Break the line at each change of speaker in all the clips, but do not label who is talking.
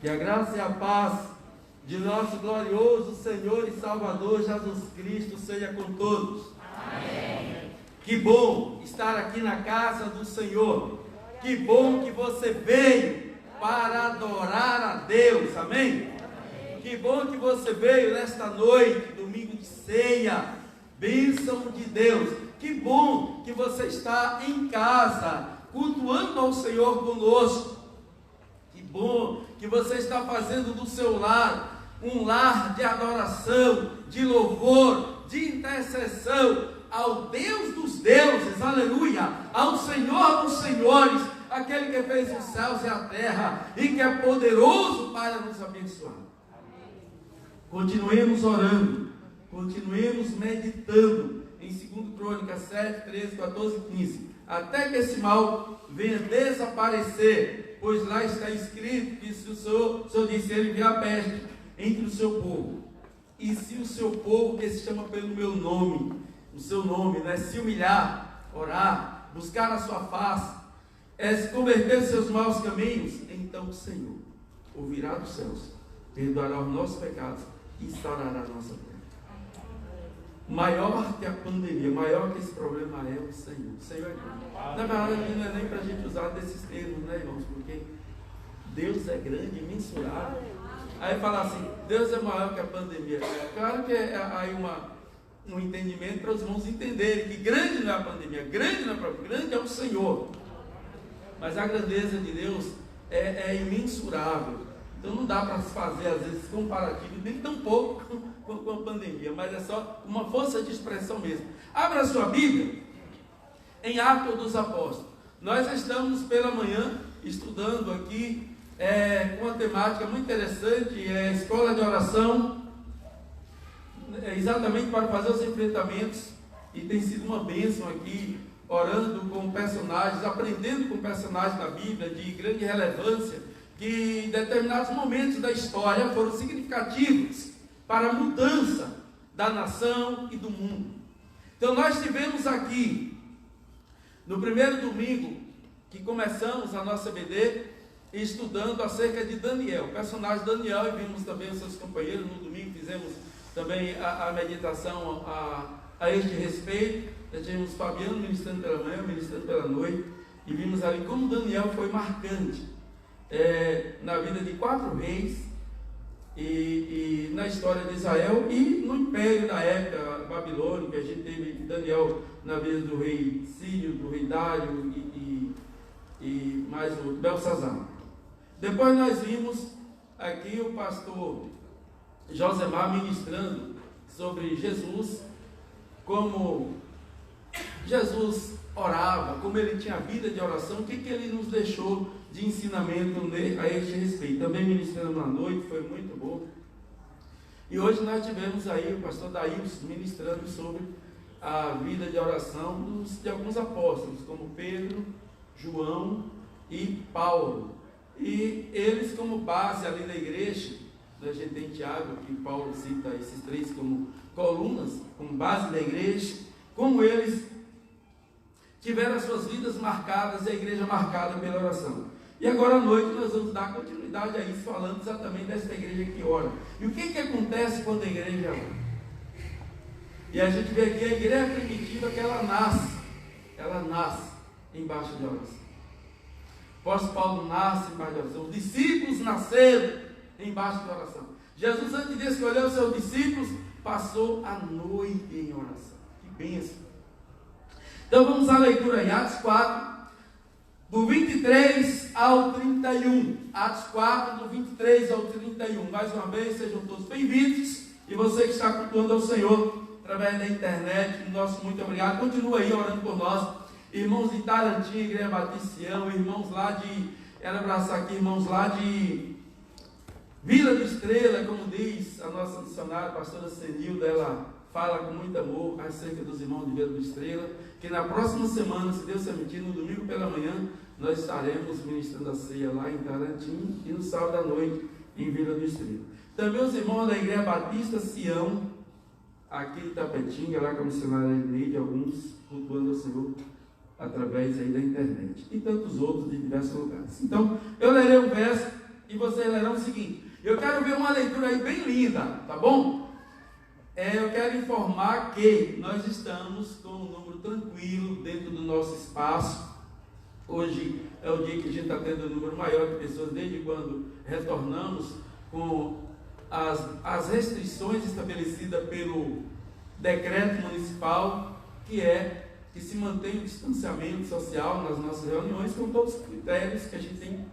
Que a graça e a paz de nosso glorioso Senhor e Salvador Jesus Cristo seja com todos. Amém. Que bom estar aqui na casa do Senhor. Que bom que você veio para adorar a Deus. Amém? Que bom que você veio nesta noite, domingo de ceia. Bênção de Deus. Que bom que você está em casa, cultuando ao Senhor conosco. Que bom que você está fazendo do seu lar um lar de adoração, de louvor, de intercessão ao Deus dos deuses, aleluia, ao Senhor dos senhores, aquele que fez os céus e a terra e que é poderoso para nos abençoar. Continuemos orando, continuemos meditando em 2 Crônicas 7, 13, 14 e 15, até que esse mal venha desaparecer, pois lá está escrito que se o Senhor disse, ele enviar a peste entre o seu povo, e se o seu povo, que se chama pelo meu nome, o seu nome, né, se humilhar, orar, buscar a sua face, se converter os seus maus caminhos, então o Senhor ouvirá dos céus, perdoará os nossos pecados e sarará a nossa terra. Maior que a pandemia, maior que esse problema é o Senhor. O Senhor é grande. Na verdade, não é nem para a gente usar desses termos, né, irmãos? Porque Deus é grande, imensurável. Aí fala assim, Deus é maior que a pandemia. Claro que é aí um entendimento para os irmãos entenderem que grande não é a pandemia, grande não é a pandemia, grande é o Senhor. Mas a grandeza de Deus é imensurável. Então não dá para se fazer, às vezes, comparativo, nem tão pouco com a pandemia, mas é só uma força de expressão mesmo. Abra a sua Bíblia em Atos dos Apóstolos. Nós estamos pela manhã estudando aqui com uma temática muito interessante, escola de oração, exatamente para fazer os enfrentamentos, e tem sido uma bênção aqui, orando com personagens, aprendendo com personagens da Bíblia de grande relevância, que em determinados momentos da história foram significativos para a mudança da nação e do mundo. Então nós tivemos aqui, no primeiro domingo que começamos a nossa BD, estudando acerca de Daniel, o personagem Daniel, e vimos também os seus companheiros. No domingo fizemos também a meditação a este respeito. Já tivemos Fabiano ministrando pela manhã, ministrando pela noite, e vimos ali como Daniel foi marcante na vida de 4 reis e na história de Israel e no império da época babilônica. A gente teve Daniel na vida do rei Sírio, do rei Dário e mais o Belsazar. Depois nós vimos aqui o pastor Josemar ministrando sobre Jesus, como Jesus orava, como ele tinha vida de oração, o que ele nos deixou de ensinamento a este respeito. Também ministrando na noite, foi muito bom. E hoje nós tivemos aí o pastor Daílson ministrando sobre a vida de oração de alguns apóstolos, como Pedro, João e Paulo. E eles como base ali da igreja, a gente tem Tiago, que Paulo cita esses 3 como colunas, como base da igreja, como eles tiveram as suas vidas marcadas e a igreja marcada pela oração. E agora à noite nós vamos dar continuidade a isso, falando exatamente dessa igreja que ora. E o que acontece quando a igreja ora? E a gente vê aqui a igreja primitiva, que ela nasce embaixo de oração. O apóstolo Paulo nasce embaixo de oração. Os discípulos nasceram embaixo de oração. Jesus, antes de escolher os seus discípulos, passou a noite em oração. Que bênção! Então vamos à leitura em Atos 4, do 23 ao 31. Atos 4, do 23 ao 31. Mais uma vez, sejam todos bem-vindos. E você que está cultuando ao Senhor através da internet, nosso muito obrigado. Continua aí orando por nós. Irmãos de Tarantim, Igreja Batista Sião, irmãos lá de, quero abraçar aqui, irmãos lá de Vila do Estrela, como diz a nossa missionária, a pastora Senilda, ela fala com muito amor acerca dos irmãos de Vila do Estrela, que na próxima semana, se Deus permitir, no domingo pela manhã, nós estaremos ministrando a ceia lá em Tarantim e no sábado à noite em Vila do Estrela. Também os irmãos da Igreja Batista Sião, aqui de Tapetinga, lá com a missionária Neide, alguns cultuando ao Senhor através aí da internet, e tantos outros de diversos lugares. Então, eu lerei um verso e vocês lerão o seguinte. Eu quero ver uma leitura aí bem linda, tá bom? Eu quero informar que nós estamos com um número tranquilo dentro do nosso espaço. Hoje é o dia que a gente está tendo um número maior de pessoas desde quando retornamos com as restrições estabelecidas pelo decreto municipal, que se mantém o distanciamento social nas nossas reuniões, com todos os critérios que a gente tem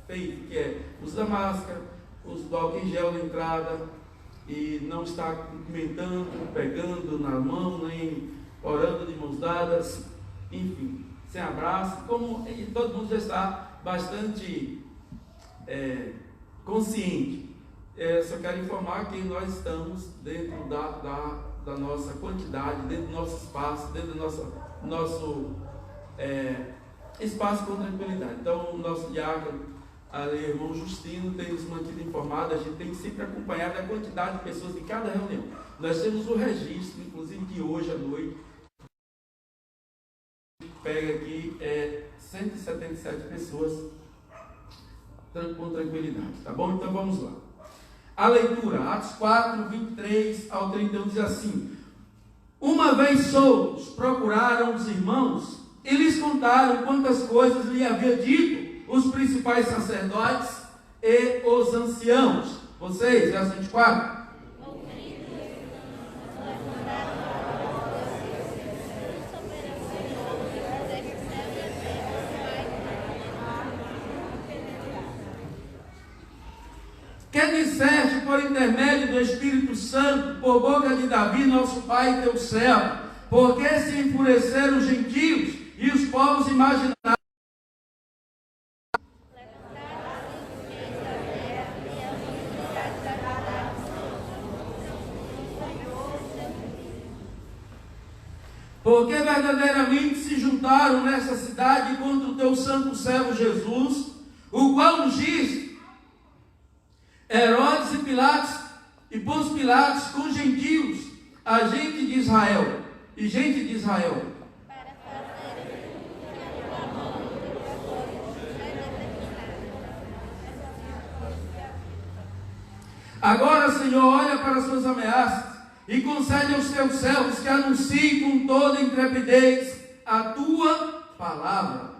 feito, que é uso da máscara, uso do álcool em gel na entrada, e não estar cumprimentando, pegando na mão, nem orando de mãos dadas, enfim, sem abraço, e todo mundo já está bastante consciente. Só quero informar que nós estamos dentro da nossa quantidade, dentro do nosso espaço, dentro do nosso espaço com tranquilidade. Então, o nosso diácono, o irmão Justino, tem nos mantido informado. A gente tem sempre acompanhado a quantidade de pessoas de cada reunião. Nós temos o registro, inclusive de hoje à noite, pega aqui 177 pessoas com tranquilidade, tá bom? Então vamos lá. A leitura, Atos 4, 23 ao 31, diz assim: uma vez soltos, procuraram os irmãos e lhes contaram quantas coisas lhe havia dito os principais sacerdotes e os anciãos. Vocês, verso 24. Que disseste por intermédio do Espírito Santo, por boca de Davi, nosso pai, teu servo, porque se enfureceram os gentios e os povos imaginaram. Porque verdadeiramente se juntaram nessa cidade contra o teu santo servo Jesus, o qual ungiste Herodes e Pilatos, e pôs Pilatos com gentios, a gente de Israel, e gente de Israel. Agora, Senhor, olha para as suas ameaças e concede aos teus servos que anunciem com toda intrepidez a tua palavra.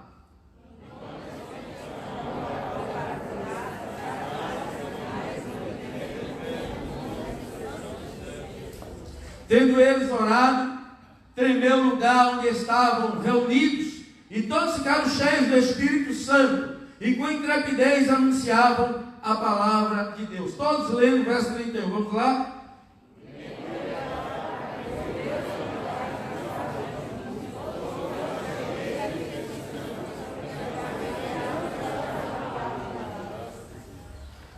Tendo eles orado, tremeu o lugar onde estavam reunidos, e todos ficaram cheios do Espírito Santo, e com intrepidez anunciavam a palavra de Deus. Todos lendo o verso 31, vamos lá?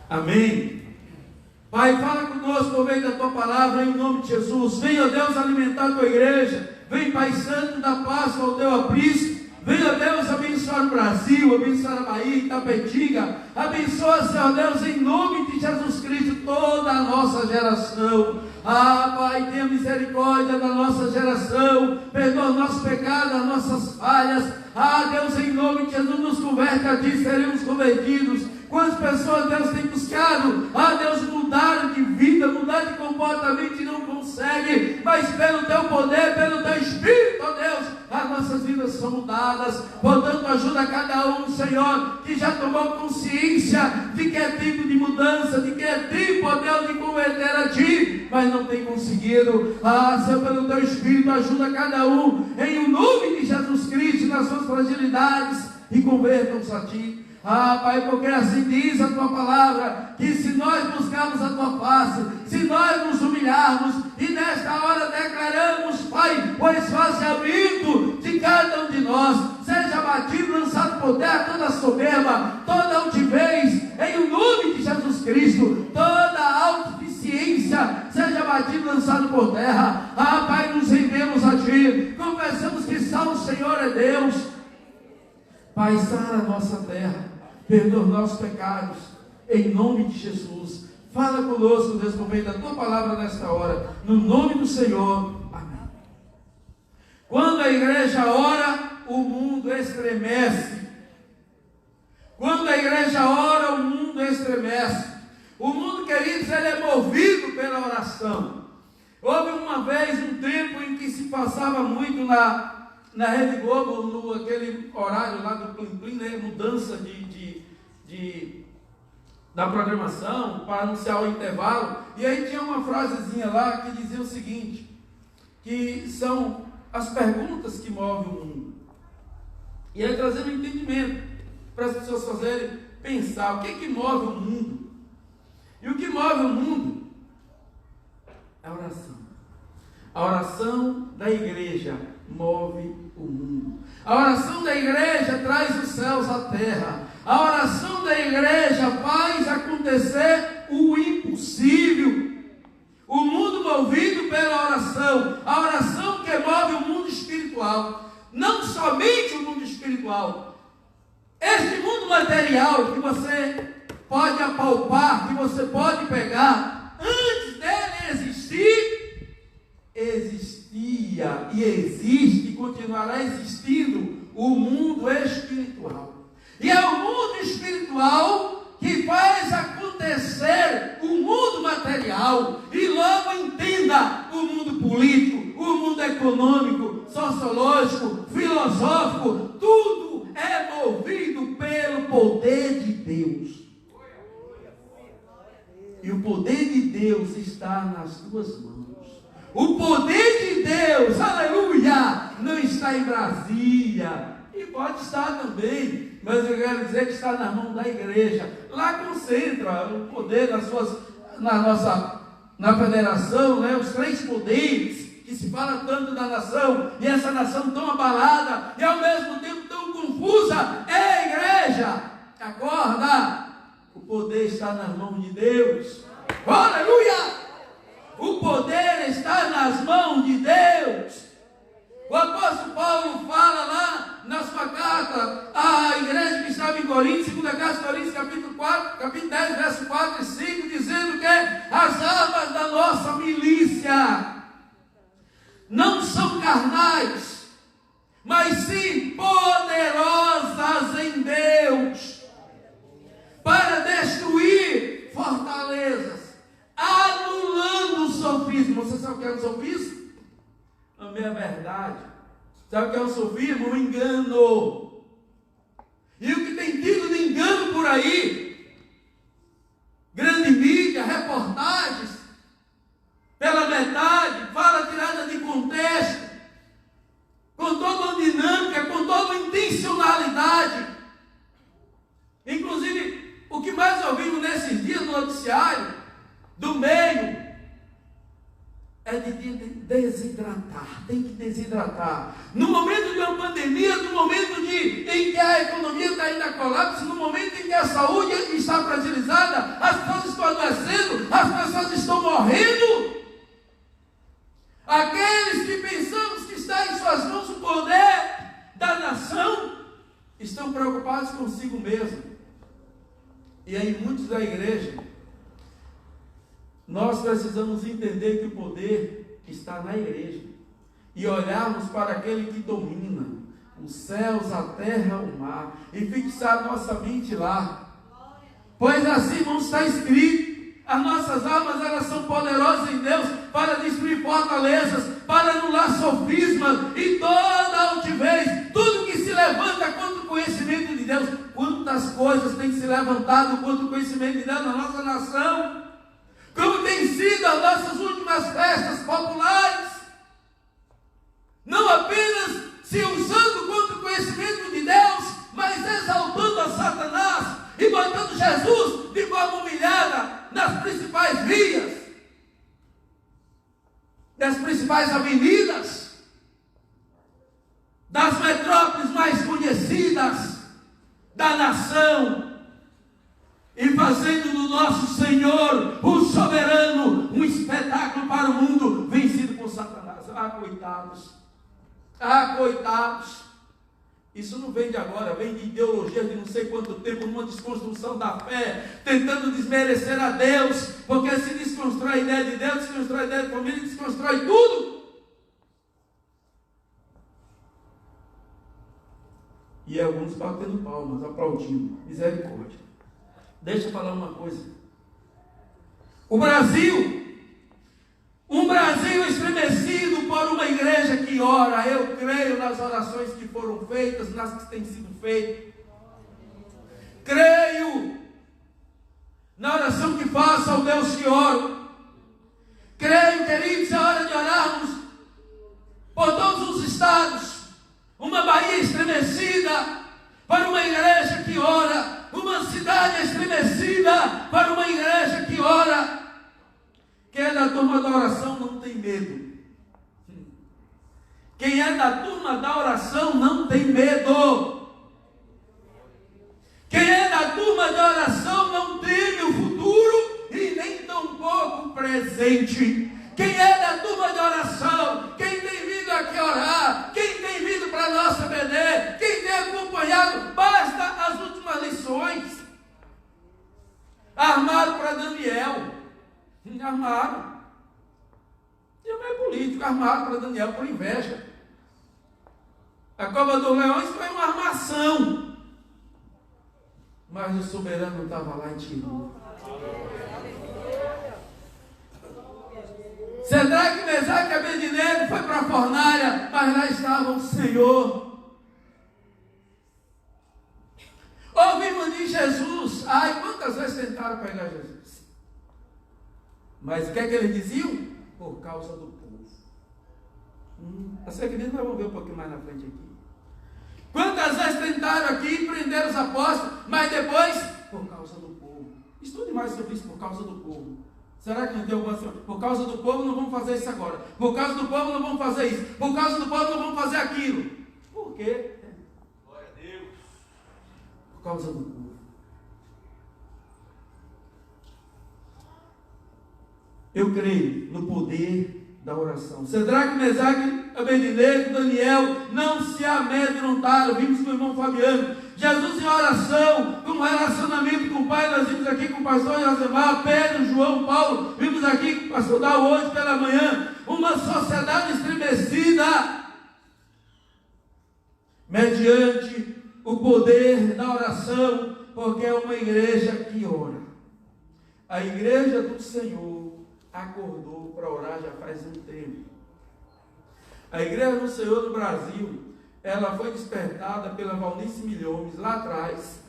Amém. Pai, fala conosco por meio da tua palavra, em nome de Jesus. Venha, Deus, alimentar a tua igreja. Vem, Pai Santo, da Páscoa ao teu aprisco. Venha, Deus, abençoar o Brasil, abençoar a Bahia, Itapetiga. Abençoa, Senhor Deus, em nome de Jesus Cristo, toda a nossa geração. Pai, tenha misericórdia da nossa geração. Perdoa o nosso pecado, as nossas falhas. Deus, em nome de Jesus, nos converte a ti, seremos convertidos. Quantas pessoas, Deus, têm buscado, Deus, mudar de vida, mudar de comportamento e não consegue, mas pelo teu poder, pelo teu Espírito, Deus, as nossas vidas são mudadas. Portanto, ajuda cada um, Senhor, que já tomou consciência de que é tempo de mudança, de que é tempo, Deus, de converter a ti, mas não tem conseguido. Senhor, pelo teu Espírito, ajuda cada um, em o nome de Jesus Cristo, nas suas fragilidades, e convertam-se a ti. Pai, porque assim diz a tua palavra, que se nós buscarmos a tua face, se nós nos humilharmos, e nesta hora declaramos, Pai, o esvaziamento de cada um de nós, seja abatido, lançado por terra toda soberba, toda altivez, em o nome de Jesus Cristo, toda autossuficiência, seja abatido, lançado por terra. Pai, nos rendemos a ti, confessamos que só o Senhor é Deus. Pai, sara a nossa terra, perdoa os nossos pecados, em nome de Jesus. Fala conosco, Deus, por meio da tua palavra nesta hora, no nome do Senhor. Amém. Quando a igreja ora, o mundo estremece. Quando a igreja ora, o mundo mundo estremece. O mundo, queridos, ele é movido pela oração. Houve uma vez um tempo em que se passava muito na Rede Globo, no aquele horário lá do Plim Plim, né, mudança da programação, para anunciar o intervalo, e aí tinha uma frasezinha lá que dizia o seguinte, que são as perguntas que movem o mundo, e aí trazendo um entendimento, para as pessoas fazerem pensar, o que move o mundo? E o que move o mundo é a oração. A oração da igreja move o mundo. A oração da igreja traz os céus à terra. A oração da igreja faz acontecer o impossível. O mundo movido pela oração. A oração que move o mundo espiritual. Não somente o mundo espiritual. Este mundo material que você pode apalpar, que você pode pegar, antes dele existir, existia e existe e continuará existindo o mundo espiritual. E é o mundo espiritual que faz acontecer o mundo material. E logo entenda o mundo político, o mundo econômico, sociológico, filosófico, tudo é movido pelo poder de Deus. E o poder de Deus está nas tuas mãos. O poder de Deus, aleluia, não está em Brasília. E pode estar também, mas eu quero dizer que está na mão da igreja. Lá concentra o poder na federação, né, os 3 poderes, que se fala tanto da nação, e essa nação tão abalada, e ao mesmo tempo tão confusa, é a igreja. Acorda! O poder está nas mãos de Deus. Aleluia! O poder está nas mãos de Deus. O apóstolo Paulo fala lá na sua carta à igreja que estava em Coríntios, 2 carta de Coríntios, capítulo 10, verso 4 e 5, dizendo que as armas da nossa milícia não são carnais, mas sim poderosas em Deus, para destruir fortalezas, anulando o sofisma. Você sabe o que é o sofisma? A meia verdade. Sabe o que é o sofisma? O engano. E o que tem tido de engano por aí? Grande mídia, reportagens, pela metade, fala tirada de contexto, com toda uma dinâmica, com toda uma intencionalidade. Inclusive, o que mais ouvimos nesses dias no noticiário, do meio, é de desidratar, tem que desidratar. No momento de uma pandemia, no momento em que a economia está indo a colapso, no momento em que a saúde está fragilizada, as pessoas estão adoecendo, as pessoas estão morrendo. Aqueles que pensamos que está em suas mãos o poder da nação, estão preocupados consigo mesmo. E aí muitos da igreja, nós precisamos entender que o poder está na igreja e olharmos para aquele que domina os céus, a terra, o mar, e fixar nossa mente lá. Pois assim, irmãos, está escrito: as nossas armas, elas são poderosas em Deus para destruir fortalezas, para anular sofismas e toda altivez, tudo que se levanta contra o conhecimento de Deus. Quantas coisas têm se levantado contra o conhecimento de Deus na nossa nação? Como tem sido as nossas últimas festas populares, não apenas se usando contra o conhecimento de Deus, mas exaltando a Satanás e botando Jesus de forma humilhada nas principais vias, das principais avenidas, das metrópoles mais conhecidas da nação, e fazendo do nosso Senhor, o soberano, um espetáculo para o mundo, vencido por Satanás. Ah, coitados! Ah, coitados! Isso não vem de agora, vem de ideologias de não sei quanto tempo, numa desconstrução da fé, tentando desmerecer a Deus, porque se desconstrói a ideia de Deus, desconstrói a ideia de família, desconstrói tudo. E alguns batendo palmas, aplaudindo. Misericórdia. Deixa eu falar uma coisa. O Brasil, um Brasil estremecido por uma igreja que ora. Eu creio nas orações que foram feitas, nas que têm sido feitas. Creio na oração que faço ao Deus que oro. Creio, queridos, é hora de orarmos por todos os estados. Uma Bahia estremecida para uma igreja que ora. Uma cidade estremecida para uma igreja que ora. Quem é da turma da oração não tem medo. Quem é da turma da oração não tem medo. Quem é da turma da oração não teme o futuro e nem tampouco o presente. Quem é da turma de oração, quem tem vindo aqui orar, quem tem vindo para a nossa BD, quem tem acompanhado, basta as últimas lições. Armaram para Daniel. Armaram. E o meio político, armaram para Daniel por inveja. A cova dos leões foi uma armação. Mas o soberano estava lá e tirou. Sedraque, Mesaque e Abednego foi para a fornalha, mas lá estava o Senhor. Ouvimos de Jesus. Ai, quantas vezes tentaram pegar Jesus? Mas o que é que eles diziam? Por causa do povo. Essa igreja nós vamos ver um pouquinho mais na frente aqui. Quantas vezes tentaram aqui prender os apóstolos, mas depois, por causa do povo. Estude mais sobre isso, por causa do povo. Será que não tem alguma coisa? Por causa do povo não vamos fazer isso agora. Por causa do povo não vamos fazer isso. Por causa do povo não vamos fazer aquilo. Por quê? Glória a Deus. Por causa do povo. Eu creio no poder da oração. Sedraque, Mesaque, Abednego, Daniel não se amedrontaram. Vimos com o irmão Fabiano. Jesus em oração, com relacionamento com o Pai. Nós vimos aqui com o pastor Josemar, Pedro, João, Paulo. Vimos aqui com o pastor Dal hoje pela manhã. Uma sociedade estremecida mediante o poder da oração, porque é uma igreja que ora. A igreja do Senhor acordou para orar já faz um tempo. A igreja do Senhor no Brasil, ela foi despertada pela Valnice Milhomes lá atrás,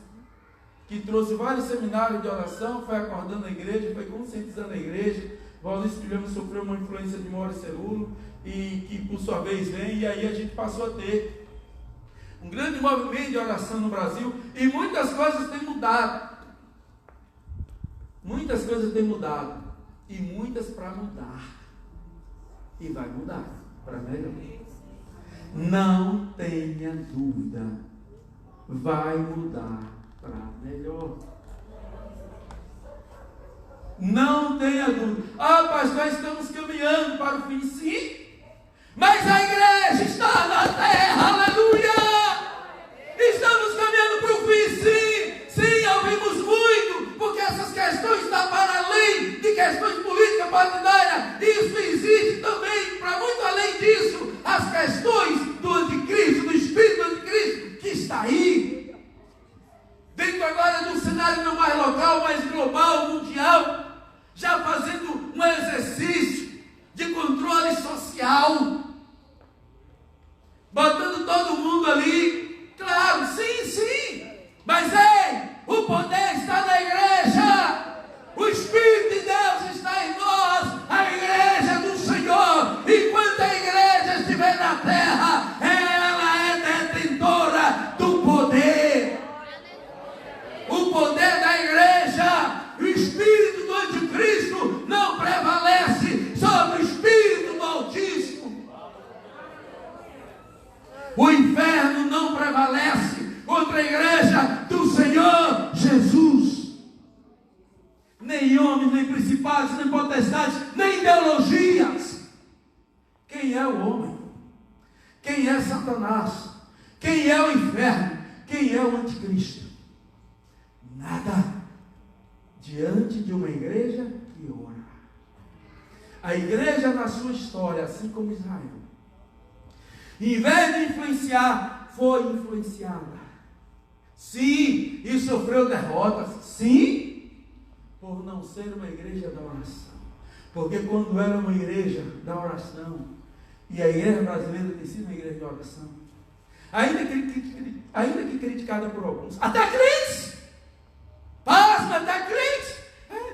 que trouxe vários seminários de oração, foi acordando a igreja, foi conscientizando a igreja. Valnice Milhomes sofreu uma influência de Mauro Cerulo, e que por sua vez vem, e aí a gente passou a ter um grande movimento de oração no Brasil, e muitas coisas têm mudado. Muitas coisas têm mudado. E muitas para mudar. E vai mudar para melhor. Não tenha dúvida. Vai mudar para melhor. Não tenha dúvida. Ah, pastor, estamos caminhando para o fim. Sim. Mas a igreja está na terra. Aleluia. Estamos caminhando para o fim. Sim. Sim, ouvimos muito. Porque essas questões estão para além de questões políticas partidárias. Isso existe também, para muito além disso, as questões do anticristo, do espírito do anticristo, que está aí. Dentro agora de um cenário não mais local, mas global, mundial, já fazendo um exercício de controle social, botando todo mundo ali. Claro, sim, sim. Mas o poder está na igreja. O Espírito de Deus está em nós, a igreja do Senhor. Enquanto a igreja estiver na terra, ela é detentora do poder. O poder da igreja, o espírito do anticristo não prevalece sobre o espírito do Altíssimo. O inferno não prevalece contra a igreja do Senhor Jesus. Nem homens, nem principados, nem potestades, nem ideologias. Quem é o homem? Quem é Satanás? Quem é o inferno? Quem é o anticristo? Nada diante de uma igreja que ora. A igreja na sua história, assim como Israel, em vez de influenciar, foi influenciada. Sim, e sofreu derrotas. Sim, por não ser uma igreja da oração. Porque quando era uma igreja da oração, e a igreja brasileira tem sido uma igreja de oração, ainda que criticada por alguns, até crentes, pasma, até crentes,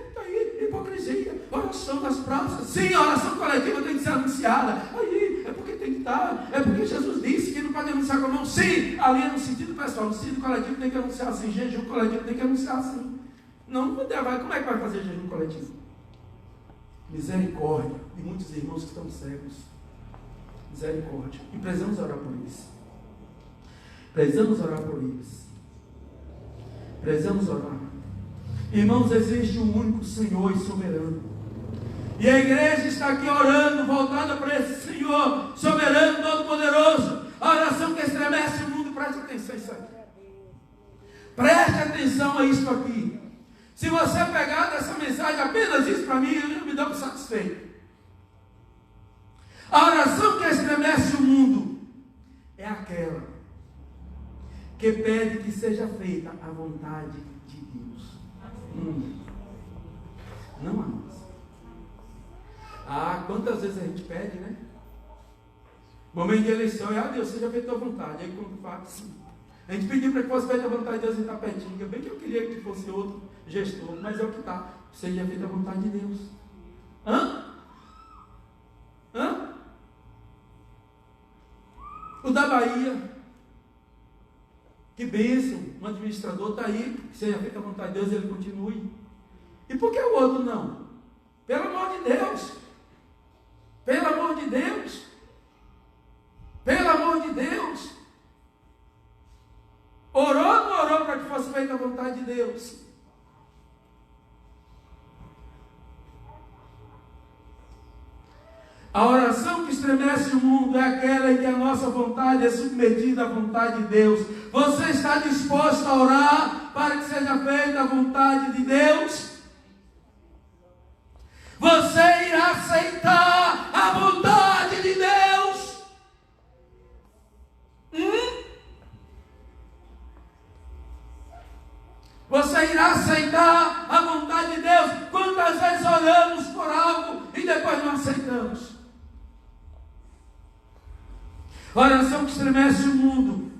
está aí, hipocrisia, oração nas praças, sim, a oração coletiva tem que ser anunciada, aí, é porque tem que estar, é porque Jesus disse que não pode anunciar com a mão, sim, ali é no sentido pessoal, no sentido coletivo tem que anunciar assim, jejum coletivo tem que anunciar assim, não como é que vai fazer jejum coletivo? Misericórdia de muitos irmãos que estão cegos, misericórdia, e precisamos orar por isso. Precisamos orar por eles. Precisamos orar. Irmãos, existe um único Senhor e soberano. E a igreja está aqui orando, voltada para esse Senhor soberano, todo-poderoso. A oração que estremece o mundo, preste atenção a isso aqui. Preste atenção a isso aqui. Se você pegar dessa mensagem apenas isso para mim, eu me dou por satisfeito. A oração que estremece o mundo é aquela que pede que seja feita a vontade de Deus. Não a nossa. Quantas vezes a gente pede, né? Momento de eleição, Deus, seja feita a tua vontade. Aí quando faz, sim. A gente pediu para que fosse feita a vontade de Deus e está pertinho. Bem que eu queria que fosse outro gestor, mas é o que está. Seja feita a vontade de Deus. O da Bahia, que bênção, um administrador está aí, que seja feita a vontade de Deus, ele continue. E por que o outro não? Pelo amor de Deus, pelo amor de Deus, pelo amor de Deus. Orou ou não orou para que fosse feita a vontade de Deus? A oração que estremece o mundo é aquela em que a nossa vontade é submetida à vontade de Deus. Você está disposto a orar para que seja feita a vontade de Deus? Você irá aceitar a vontade de Deus? Você irá aceitar a vontade de Deus? Quantas vezes oramos por algo e depois não aceitamos? A oração que estremece o mundo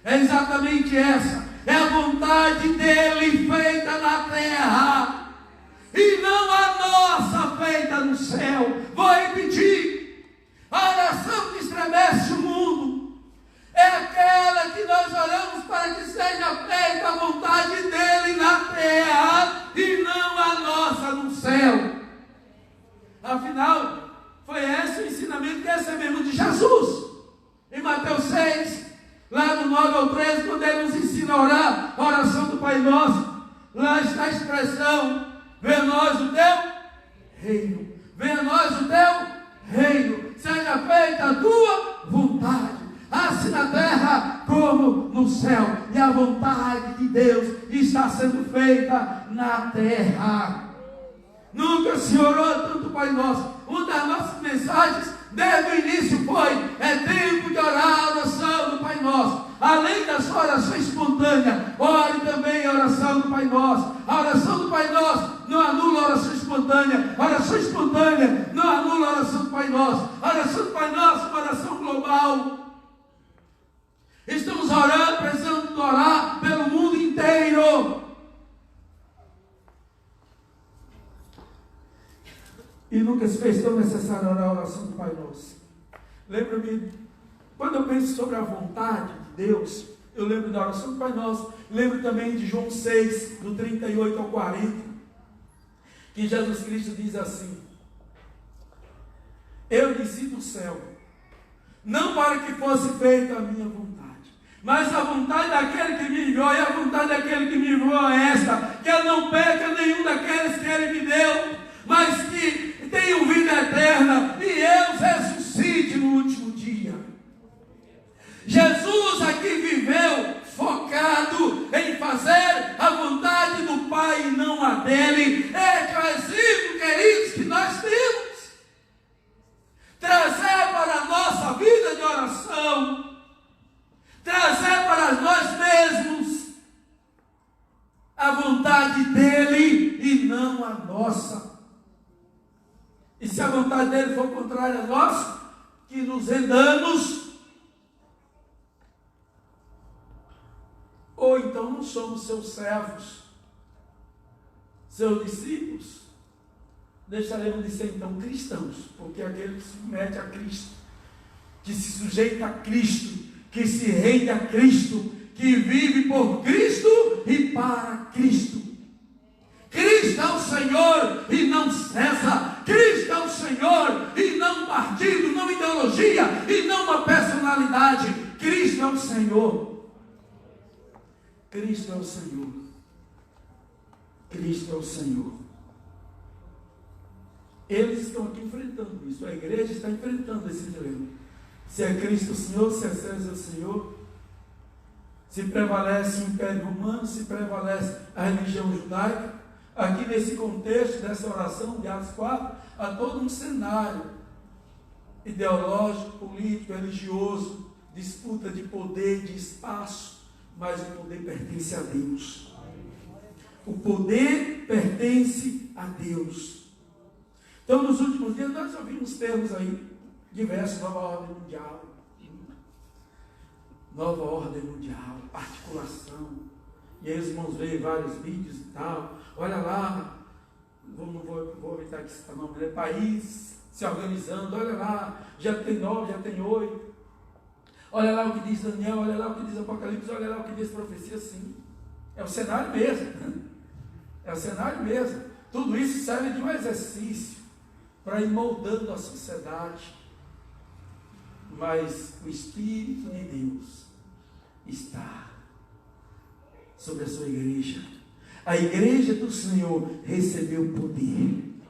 é exatamente essa. É a vontade dele feita na terra e não a nossa feita no céu. Vou repetir. A oração que estremece o mundo é aquela que nós oramos para que seja feita a vontade dele na terra e não a nossa no céu. Afinal, foi esse o ensinamento que recebemos de Jesus. Em Mateus 6, lá do 9 ao 13, quando ele nos ensina a orar, a oração do Pai Nosso, lá está a expressão: venha a nós o teu reino, venha a nós o teu reino, seja feita a tua vontade, assim na terra como no céu. E a vontade de Deus está sendo feita na terra. Nunca se orou tanto, Pai Nosso. Uma das nossas mensagens desde o início foi: é tempo de orar a oração do Pai Nosso. Além da sua oração espontânea, ore também a oração do Pai Nosso. A oração do Pai Nosso não anula a oração espontânea. A oração espontânea não anula a oração do Pai Nosso. A oração do Pai Nosso é uma oração global. Estamos orando, precisamos orar pelo mundo inteiro. E nunca se fez tão necessário orar a oração do Pai Nosso. Lembro-me, quando eu penso sobre a vontade de Deus, eu lembro da oração do Pai Nosso, lembro também de João 6, do 38 ao 40, que Jesus Cristo diz assim: eu desci do céu, não para que fosse feita a minha vontade, mas a vontade daquele que me enviou, e a vontade daquele que me enviou é esta, que eu não perca nenhum daqueles que ele me deu, mas que tenham vida eterna e eu ressuscite no último dia. Jesus aqui viveu focado em fazer a vontade do Pai e não a dele. É o exemplo, queridos, que nós temos. Trazer para a nossa vida de oração, trazer para nós mesmos a nossa. E se a vontade dele for contrária a nós, que nos rendamos. Ou então não somos seus servos, seus discípulos. Deixaremos de ser então cristãos, porque aquele que se submete a Cristo, que se sujeita a Cristo, que se rende a Cristo, que vive por Cristo e para Cristo. Cristo é o Senhor e não César. Cristo é o Senhor e não partido, não ideologia e não uma personalidade. Cristo é o Senhor. Cristo é o Senhor. Cristo é o Senhor. Eles estão aqui enfrentando isso. A igreja está enfrentando esse dilema. Se é Cristo o Senhor, se é César o Senhor, se prevalece o Império Romano, se prevalece a religião judaica. Aqui nesse contexto dessa oração de Atos 4, há todo um cenário ideológico, político, religioso, disputa de poder, de espaço, mas o poder pertence a Deus. O poder pertence a Deus. Então, nos últimos dias, nós ouvimos termos aí diversos: nova ordem mundial, nova ordem mundial, articulação. E aí os irmãos veem vários vídeos e tal. Olha lá, não vou evitar que citar o nome, país se organizando. Olha lá, já tem 9, já tem 8. Olha lá o que diz Daniel, olha lá o que diz Apocalipse, olha lá o que diz profecia. Sim, é o cenário mesmo. É o cenário mesmo. Tudo isso serve de um exercício para ir moldando a sociedade. Mas o Espírito de Deus está sobre a sua igreja. A igreja do Senhor recebeu poder.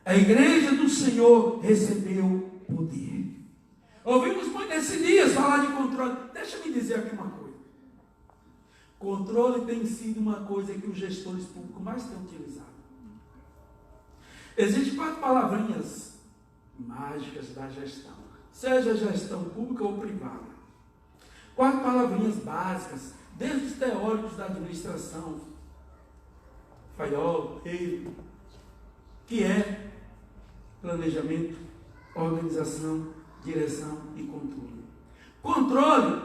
A igreja do Senhor recebeu poder. Ouvimos muito nesses dias falar de controle. Deixa-me dizer aqui uma coisa. Controle tem sido uma coisa que os gestores públicos mais têm utilizado. Existem 4 palavrinhas mágicas da gestão, seja gestão pública ou privada. 4 palavrinhas básicas, desde os teóricos da administração, Fayol, Hale, que é planejamento, organização, direção e controle. Controle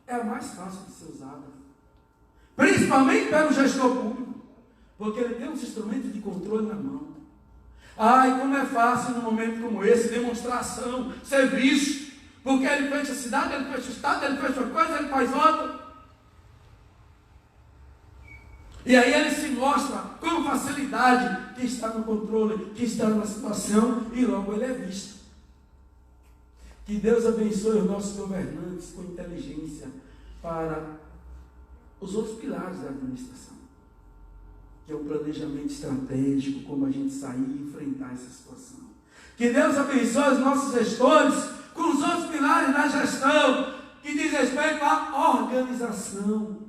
é a mais fácil de ser usada, principalmente pelo gestor público, porque ele tem uns instrumentos de controle na mão. Ai, como é fácil num momento como esse, demonstração, serviço, porque ele fecha a cidade, ele fecha o estado, ele fecha uma coisa, ele faz outra. E aí ele se mostra com facilidade que está no controle, que está na situação, e logo ele é visto. Que Deus abençoe os nossos governantes com inteligência para os outros pilares da administração, que é o planejamento estratégico, como a gente sair e enfrentar essa situação. Que Deus abençoe os nossos gestores com os outros pilares da gestão, que diz respeito à organização.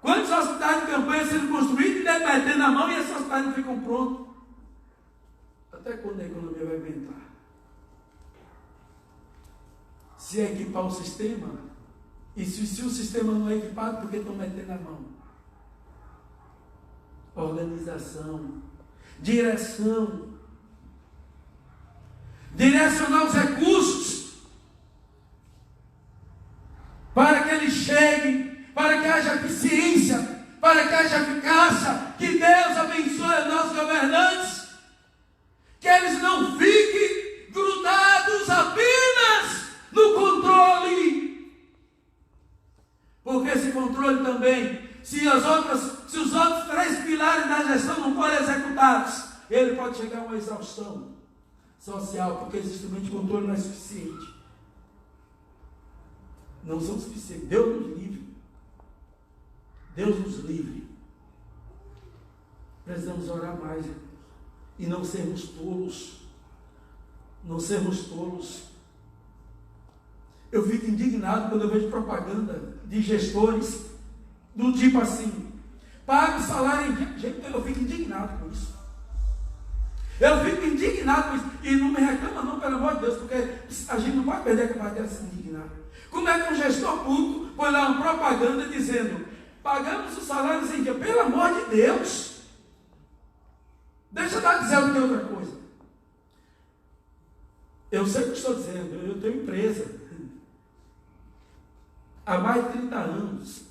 Quantos hospitais de campanha sendo construídos e metendo na mão e esses hospitais não ficam prontos? Até quando a economia vai aguentar? Se equipar o sistema, e se o sistema não é equipado, por que estão metendo na mão? Organização, direção, direcionar os recursos para que eles cheguem, para que haja eficiência, para que haja eficácia. Que Deus abençoe os nossos governantes, que eles não fiquem grudados apenas no controle, porque esse controle também, se os outros 3 pilares da gestão não forem executados, ele pode chegar a uma exaustão social, porque esse instrumento de controle não é suficiente. Não são suficientes. Deus nos livre. Deus nos livre. Precisamos orar mais e não sermos tolos. Não sermos tolos. Eu fico indignado quando eu vejo propaganda de gestores do tipo assim: pague o salário em dia. Gente, eu fico indignado com isso. Eu fico indignado com isso. E não me reclama não, pelo amor de Deus, porque a gente não pode perder a capacidade de se indignar. Como é que um gestor público põe lá uma propaganda dizendo: pagamos os salários em dia. Pelo amor de Deus. Deixa eu estar dizendo que outra coisa. Eu sei o que estou dizendo, eu tenho empresa. Há mais de 30 anos.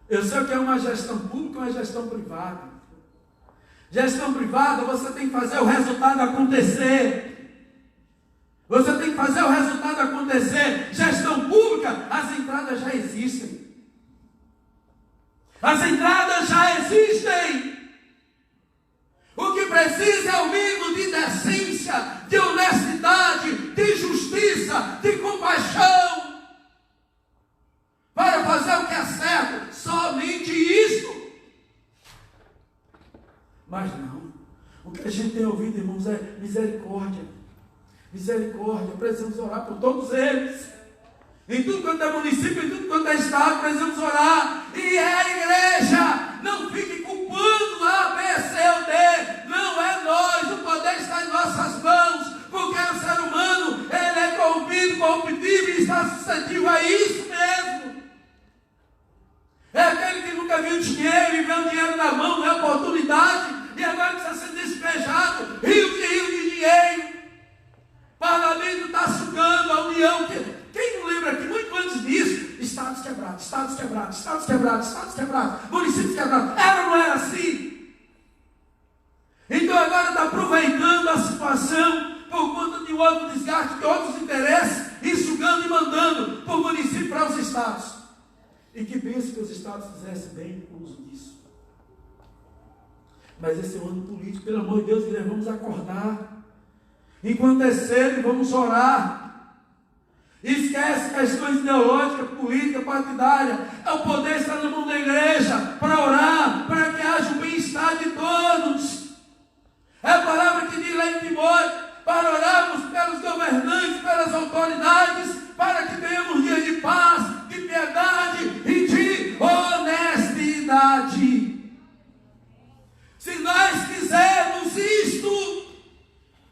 Eu sei o que é uma gestão pública e uma gestão privada. Gestão privada, você tem que fazer o resultado acontecer. Você tem que fazer o resultado acontecer. Gestão pública, as entradas já existem. As entradas já existem. O que precisa é o mínimo de decência, de honestidade, de justiça, de compaixão, para fazer o que é certo. Somente isso. Mas não. O que a gente tem ouvido, irmãos, é misericórdia. Misericórdia. Precisamos orar por todos eles. Em tudo quanto é município, em tudo quanto é estado, precisamos orar. E é a igreja. Não fique culpando A, B, C ou D. Não é nós. O poder está em nossas mãos. Porque o ser humano, ele é corrompido, corruptível e está suscetível a isso mesmo. É aquele que nunca viu dinheiro e vê o dinheiro na mão, não é oportunidade. E agora precisa ser despejado. Rios de dinheiro. O parlamento está sugando a união. Quem não lembra que muito antes disso, estados quebrados, estados quebrados, estados quebrados, estados quebrados, municípios quebrados. Era ou não era assim? Então agora está aproveitando a situação por conta de outro desgaste, de outros interesses, e sugando e mandando por município para os estados. E que pense que os estados fizessem bem uso disso. Mas esse é um ano político, pelo amor de Deus, nós vamos acordar. Enquanto é cedo, vamos orar. Esquece questões ideológicas, políticas, partidárias. O poder está na mão da igreja para orar, para que haja o bem-estar de todos. É a palavra que diz lá em Timóteo, para orarmos pelos governantes, pelas autoridades, para que tenhamos dias de paz, de piedade e de honestidade. Se nós quisermos isto,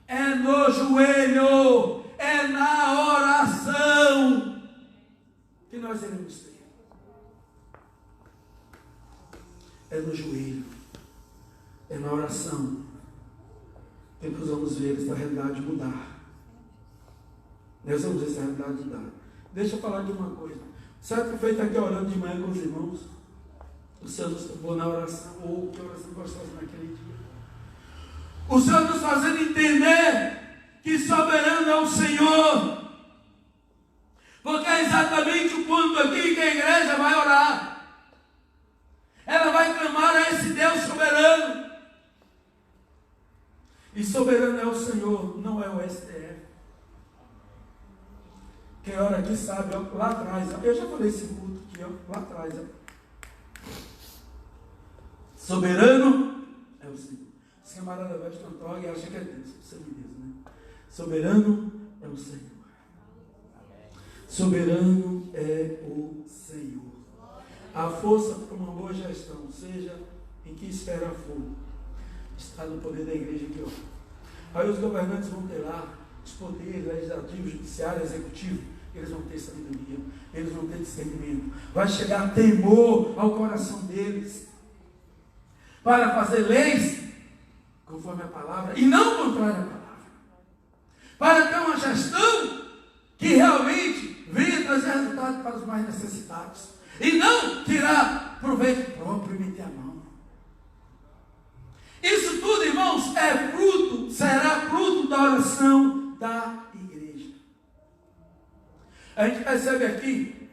é no joelho, é na oração que nós iremos ter. É no joelho, é na oração que nós vamos ver essa realidade mudar. Nós vamos ver essa realidade mudar. Deixa eu falar de uma coisa. Sabe que eu feito aqui orando de manhã com os irmãos? O Senhor nos tomou na oração, ou que oração gostosa naquele dia. O Senhor nos fazendo entender que soberano é o Senhor. Porque é exatamente o ponto aqui que a igreja vai orar. Ela vai clamar a esse Deus soberano. E soberano é o Senhor, não é o STF. Quem ora aqui sabe, ó, lá atrás, ó, eu já falei esse culto aqui, ó, lá atrás. Ó. Soberano é o Senhor. Esse camarada veste uma toga e acha que é Deus, você me diz, né? Soberano é o Senhor. Soberano é o Senhor. A força para uma boa gestão, seja em que esfera for, está no poder da igreja aqui, ó. Aí os governantes vão ter lá os poderes legislativo, judiciário, executivo. Eles vão ter sabedoria, eles vão ter discernimento. Vai chegar temor ao coração deles para fazer leis conforme a palavra e não contrária à palavra. Para ter uma gestão que realmente venha trazer resultado para os mais necessitados e não tirar proveito próprio e meter a mão. Isso tudo, irmãos, é fruto, será fruto da oração da igreja. A gente percebe aqui,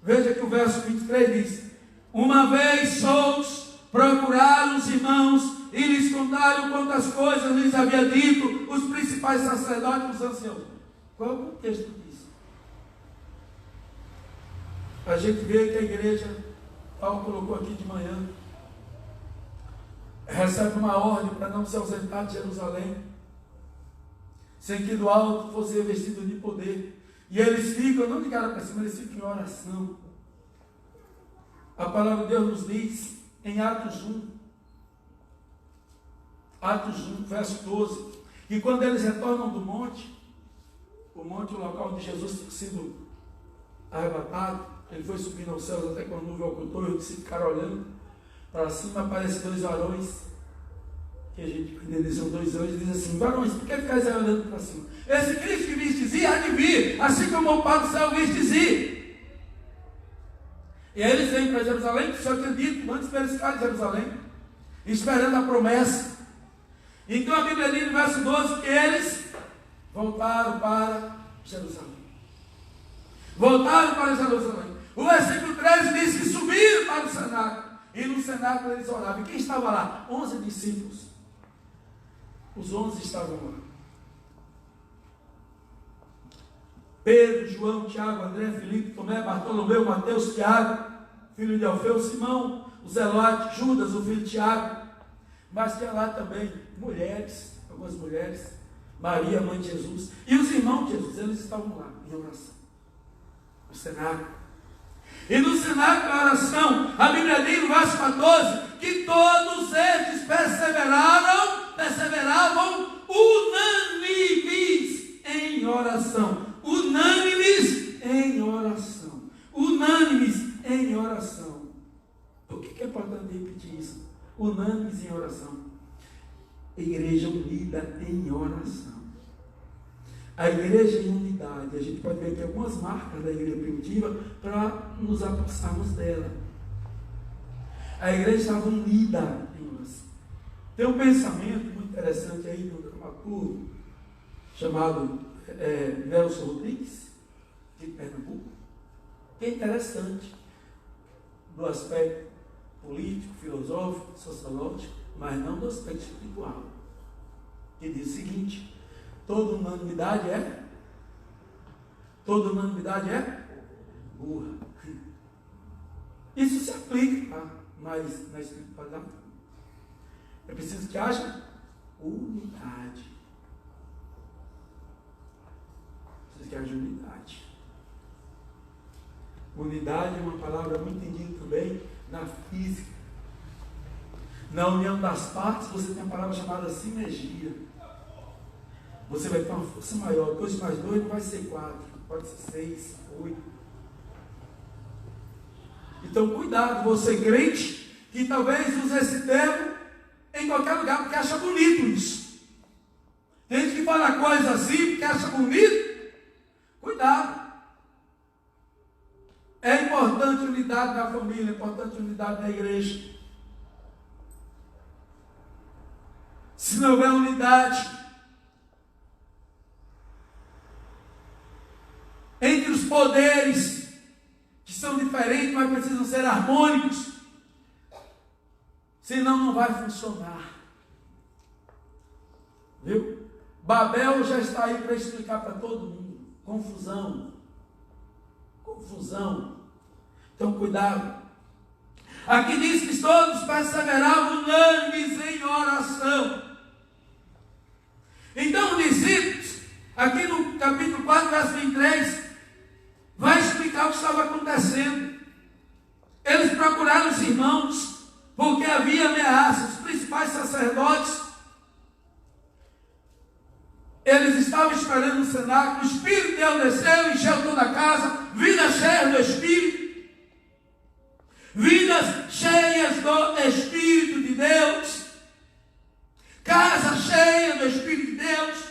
veja que o verso 23 diz: uma vez Souls procuraram os irmãos e lhes contaram quantas coisas lhes havia dito os principais sacerdotes e os anciãos. Qual é o contexto disso? A gente vê que a igreja, Paulo colocou aqui de manhã, recebe uma ordem para não se ausentar de Jerusalém, sem que do alto fosse revestido de poder. E eles ficam, não de cara para cima, eles ficam em oração. A palavra de Deus nos diz, em Atos 1, verso 12, que quando eles retornam do monte, o local onde Jesus tinha sido arrebatado, Ele foi subindo aos céus até quando a nuvem ocultou. Eu disse, ficar olhando para cima, aparecem dois varões, que a gente entende, são dois anjos, e diz assim: varões, por que ficais olhando para cima? Esse Cristo que vistes ir, há de vir, assim como o Pai do céu vistes ir. E aí eles vêm para Jerusalém, que só tinha dito antes para eles ficarem em Jerusalém, esperando a promessa. Então a Bíblia diz no verso 12 que eles voltaram para Jerusalém. Voltaram para Jerusalém. O versículo 13 diz que subiram para o cenáculo. E no cenáculo eles oravam. E quem estava lá? 11 discípulos. Os 11 estavam lá. Pedro, João, Tiago, André, Filipe, Tomé, Bartolomeu, Mateus, Tiago, filho de Alfeu, Simão, o Zelote, Judas, o filho de Tiago. Mas tinha lá também mulheres, algumas mulheres, Maria, mãe de Jesus, e os irmãos de Jesus, eles estavam lá em oração, no cenáculo. E no cenáculo da oração, a Bíblia diz no verso 14, que todos estes perseveravam unânimes em oração. Unânimes em oração. Unânimes em oração. Por que é importante repetir isso? Unânimes em oração. Igreja unida em oração. A igreja em unidade. A gente pode ver aqui algumas marcas da igreja primitiva para nos aproximarmos dela. A igreja estava unida em oração. Tem um pensamento muito interessante aí de um dramaturgo chamado Nelson Rodrigues, de Pernambuco, que é interessante do aspecto político, filosófico, sociológico, mas não do aspecto espiritual. Que diz o seguinte: toda unanimidade é burra. Isso se aplica, mas na espiritualidade é preciso que haja unidade. Que haja unidade. Unidade é uma palavra muito entendida também na física. Na união das partes, você tem uma palavra chamada sinergia. Você vai ter uma força maior. 2 mais 2 não vai ser 4, pode ser 6, 8. Então, cuidado, você crente, que talvez use esse termo em qualquer lugar, porque acha bonito isso. Tem gente que fala coisa assim, porque acha bonito. Cuidado. É importante unidade na família, é importante unidade na igreja. Se não houver unidade entre os poderes, que são diferentes, mas precisam ser harmônicos, senão não vai funcionar. Viu? Babel já está aí para explicar para todo mundo. Confusão. Então, cuidado. Aqui diz que todos perseveravam unânimes em oração. Então, os discípulos, aqui no capítulo 4, verso 23, vai explicar o que estava acontecendo. Eles procuraram os irmãos, porque havia ameaças. Os principais sacerdotes, eles estavam esperando no cenáculo. O Espírito de Deus desceu, encheu toda a casa, vidas cheias do Espírito, vidas cheias do Espírito de Deus, casa cheia do Espírito de Deus.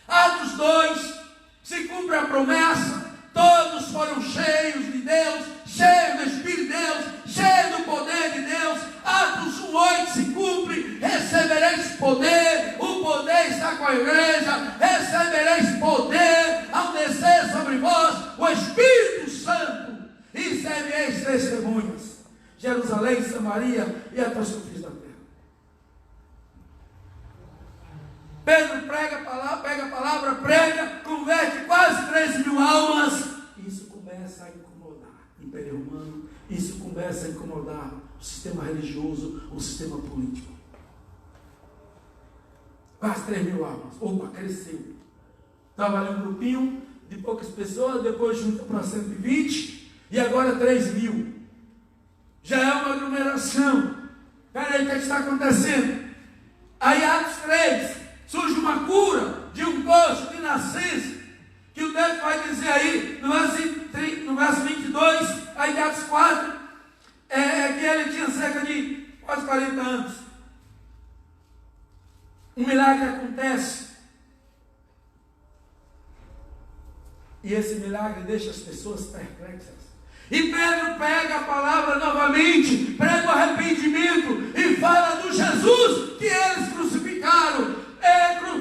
Atos 2, se cumpre a promessa, todos foram cheios de Deus, cheios do Espírito de Deus, cheios do poder de Deus. Atos 1:8 se cumpre: recebereis poder. O poder está com a igreja. Recebereis poder ao descer sobre vós o Espírito Santo, e sereis testemunhas. Jerusalém, Samaria e até os confins da terra. Pedro pega a palavra, prega, converte quase 3.000 almas. Isso começa a incomodar o Império Romano. Isso começa a incomodar o sistema religioso, o sistema político. Quase 3.000 almas. Opa, cresceu. Estava ali um grupinho de poucas pessoas, depois junta para 120, e agora 3.000. Já é uma aglomeração. Espera aí, o que está acontecendo? Aí, Atos 3, surge uma cura de um poço de nascença, que o texto vai dizer aí, no verso 22, aí em Atos 4, que ele tinha cerca de quase 40 anos. Um milagre acontece. E esse milagre deixa as pessoas perplexas. E Pedro pega a palavra novamente, prega o arrependimento e fala do Jesus que eles crucificaram.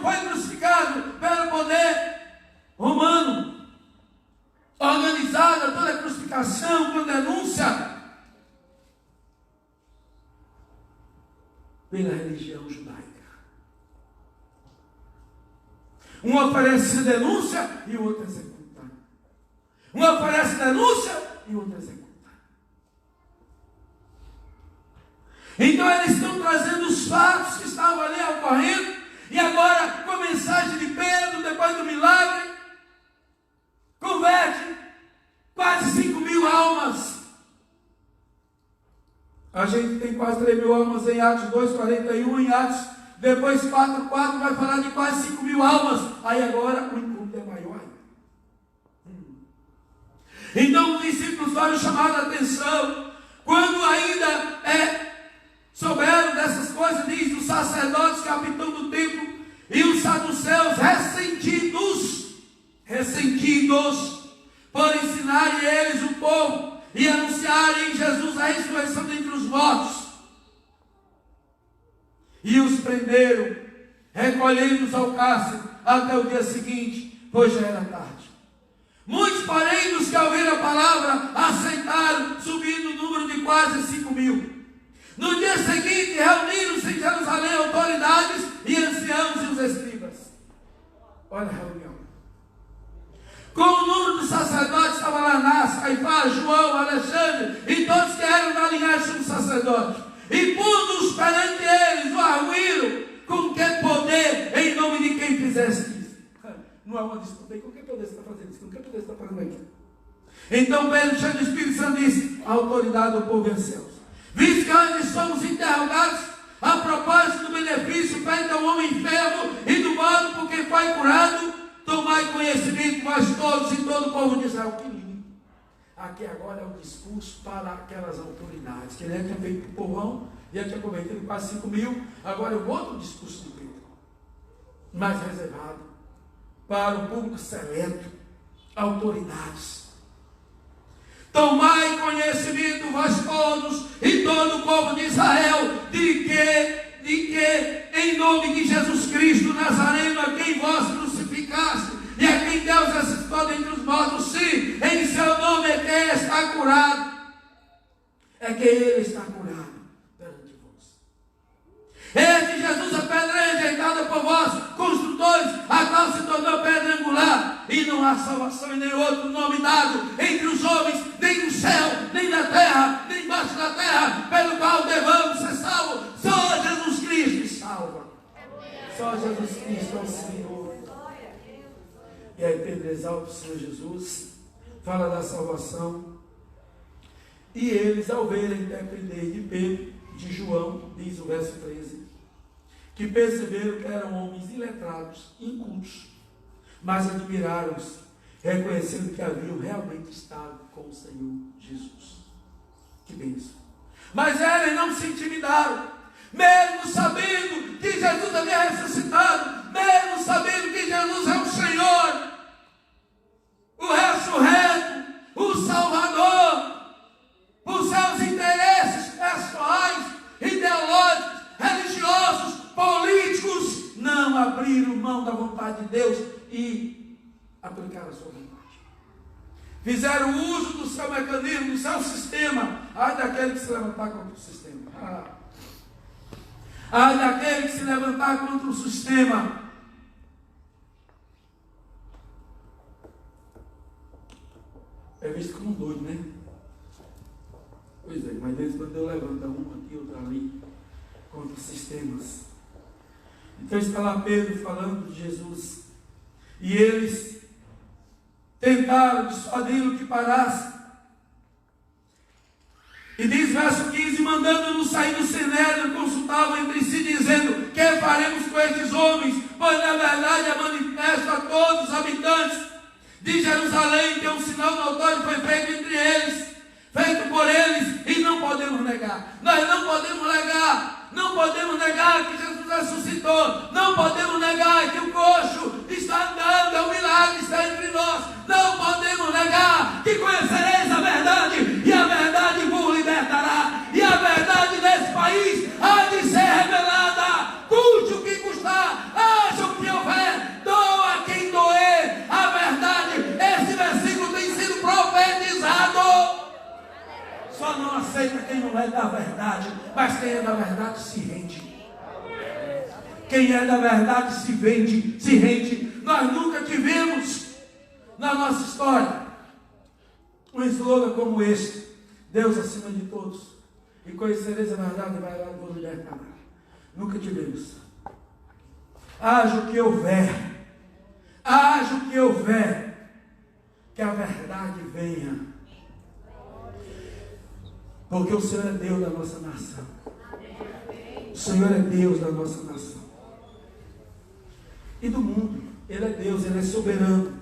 Foi crucificado pelo poder romano. Organizada toda a crucificação com denúncia pela religião judaica. Um oferece denúncia e o outro executa. Um oferece denúncia e o outro executa. Então eles estão trazendo os fatos que estavam ali ocorrendo. E agora, com a mensagem de Pedro, depois do milagre, converte quase 5.000 almas. A gente tem quase 3.000 almas em Atos 2:41, em Atos, depois 4:4 vai falar de quase 5.000 almas. Aí agora o encontro é maior. Então os discípulos foram chamados a atenção, quando ainda souberam dessas coisas, diz os sacerdotes, capitão do templo, e os saduceus ressentidos, por ensinarem eles o povo, e anunciarem em Jesus a ressurreição dentre os mortos. E os prenderam, recolhendo-os ao cárcere, até o dia seguinte, pois já era tarde. Muitos, porém, dos que ouviram a palavra, aceitaram, subindo o número de quase 5.000. No dia seguinte, reuniram-se em Jerusalém autoridades e anciãos e os escribas. Olha a reunião. Com o número dos sacerdotes estava lá Anás, Caifás, João, Alexandre e todos que eram da linhagem dos sacerdotes. E pondo-os perante eles, o arguíram, com que poder, em nome de quem fizeste isso? Não é uma disputa, com que poder você está fazendo isso? Com que poder você está fazendo aquilo? Então Pedro, cheio do Espírito Santo, disse: a autoridade do povo venceu. Visto que antes somos interrogados a propósito do benefício feito ao homem enfermo e do modo por quem foi curado, tomai conhecimento, vós todos e todo o povo de Israel. Que lindo! Aqui agora é o discurso para aquelas autoridades, que ele tinha feito para o povão, já tinha convertido quase 5.000, agora é o outro discurso de Pedro, mais reservado, para o público seleto, autoridades. Tomai conhecimento, vós todos e todo o povo de Israel, de que em nome de Jesus Cristo Nazareno, a quem vós crucificaste, e a quem Deus ressuscitou dentre os mortos, sim, em seu nome é que está curado. É que ele está curado perante vós. Este Jesus, a pedra rejeitada por vós, construtores, a qual se tornou pedra angular, e não há salvação em nenhum outro nome dado entre os homens, nem no céu, nem na terra, nem embaixo da terra, pelo qual devamos ser salvos. Só Jesus Cristo salva. Só Jesus Cristo é o Senhor. E aí Pedro exalta o Senhor Jesus, fala da salvação. E eles, ao verem depender de Pedro, de João, diz o verso 13, que perceberam que eram homens iletrados, incultos, mas admiraram-se, reconhecendo que haviam realmente estado com o Senhor Jesus. Que bênção! Mas eles não se intimidaram, mesmo sabendo que Jesus havia ressuscitado, mesmo sabendo que Jesus é o Senhor, o ressurreto, o Salvador. Por seus interesses pessoais, ideológicos, religiosos, políticos, não abriram mão da vontade de Deus e aplicaram a sua vontade. Fizeram uso do seu mecanismo, do seu sistema. Ai daquele que se levantar contra o sistema. Ai daquele que se levantar contra o sistema. É visto como um doido, né? Pois é, mas desde quando Deus levanta um aqui, outro ali, contra os sistemas. Então está lá Pedro falando de Jesus. E eles tentaram dissuadi-lo que parasse. E diz verso 15, mandando-nos sair do Sinédrio, consultavam entre si, dizendo: que faremos com estes homens? Pois na verdade é manifesto a todos os habitantes de Jerusalém, que é um sinal notório, foi feito entre eles, feito por eles, e não podemos negar. Nós não podemos negar. Não podemos negar que Jesus ressuscitou. Não podemos negar que o coxo está andando, é um milagre, está entre nós. Não podemos negar que conhecereis a verdade, e a verdade vos libertará. E a verdade nesse país há de ser revelada, custe o que custar, haja o que houver, doa quem doer. A verdade, esse versículo tem sido profetizado. Só não aceita quem não é da verdade, mas quem é da verdade se rende. Quem é da verdade se vende, se rende. Nós nunca tivemos na nossa história um slogan como este: Deus acima de todos, e conhecereis a verdade, e vai lá vos libertar. Nunca tivemos. Haja o que houver, haja o que houver, que a verdade venha. Porque o Senhor é Deus da nossa nação. O Senhor é Deus da nossa nação. E do mundo. Ele é Deus, Ele é soberano.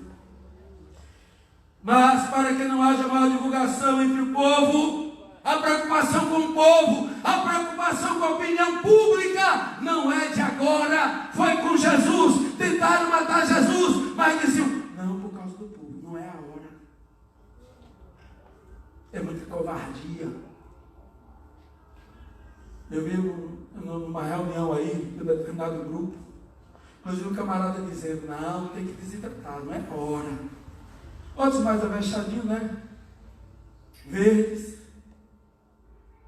Mas para que não haja maior divulgação entre o povo, a preocupação com o povo, a preocupação com a opinião pública, não é de agora. Foi com Jesus. Tentaram matar Jesus, mas diziam: não, por causa do povo, não é a hora. É muita covardia. Eu vi numa reunião aí, de um determinado grupo, inclusive um camarada dizendo: não, tem que desidratar, não é hora. Outros mais avexadinhos, né? Verdes.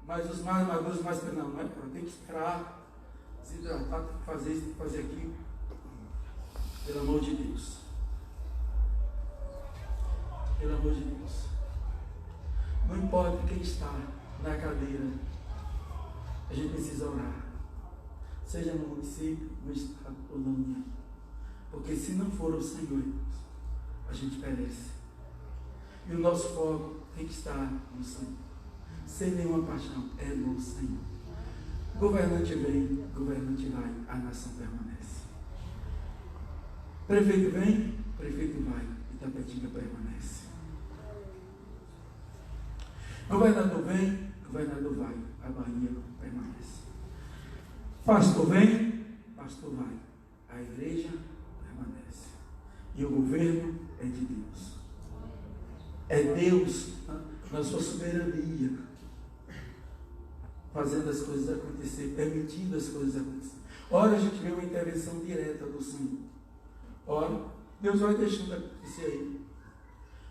Mas os mais maduros, mais que não é hora, tem que esperar, desidratar, tem que fazer isso, tem que fazer aquilo. Pelo amor de Deus. Pelo amor de Deus. Não importa quem está na cadeira, a gente precisa orar, seja no município, no estado ou na União, porque se não for o Senhor, a gente perece. E o nosso foco tem que estar no Senhor, sem nenhuma paixão, é no Senhor. Governante vem, governante vai, a nação permanece. Prefeito vem, prefeito vai, Itapetinga permanece. Governador vem, governador vai, a Bahia permanece. Pastor vem, pastor vai, a igreja permanece. E o governo é de Deus. É Deus na sua soberania, fazendo as coisas acontecer, permitindo as coisas acontecer. Ora a gente vê uma intervenção direta do Senhor. Ora, Deus vai deixando acontecer aí.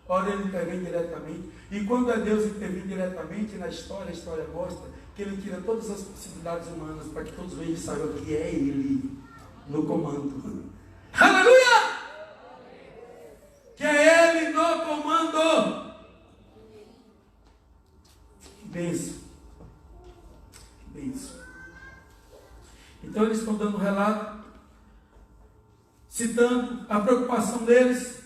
Ora, Ele intervém diretamente. E quando é Deus intervém diretamente na história, a história mostra que Ele tira todas as possibilidades humanas para que todos vejam e saibam que é Ele no comando. Aleluia! Que é Ele no comando. Que bênção. Que bênção. Então eles estão dando um relato, citando a preocupação deles.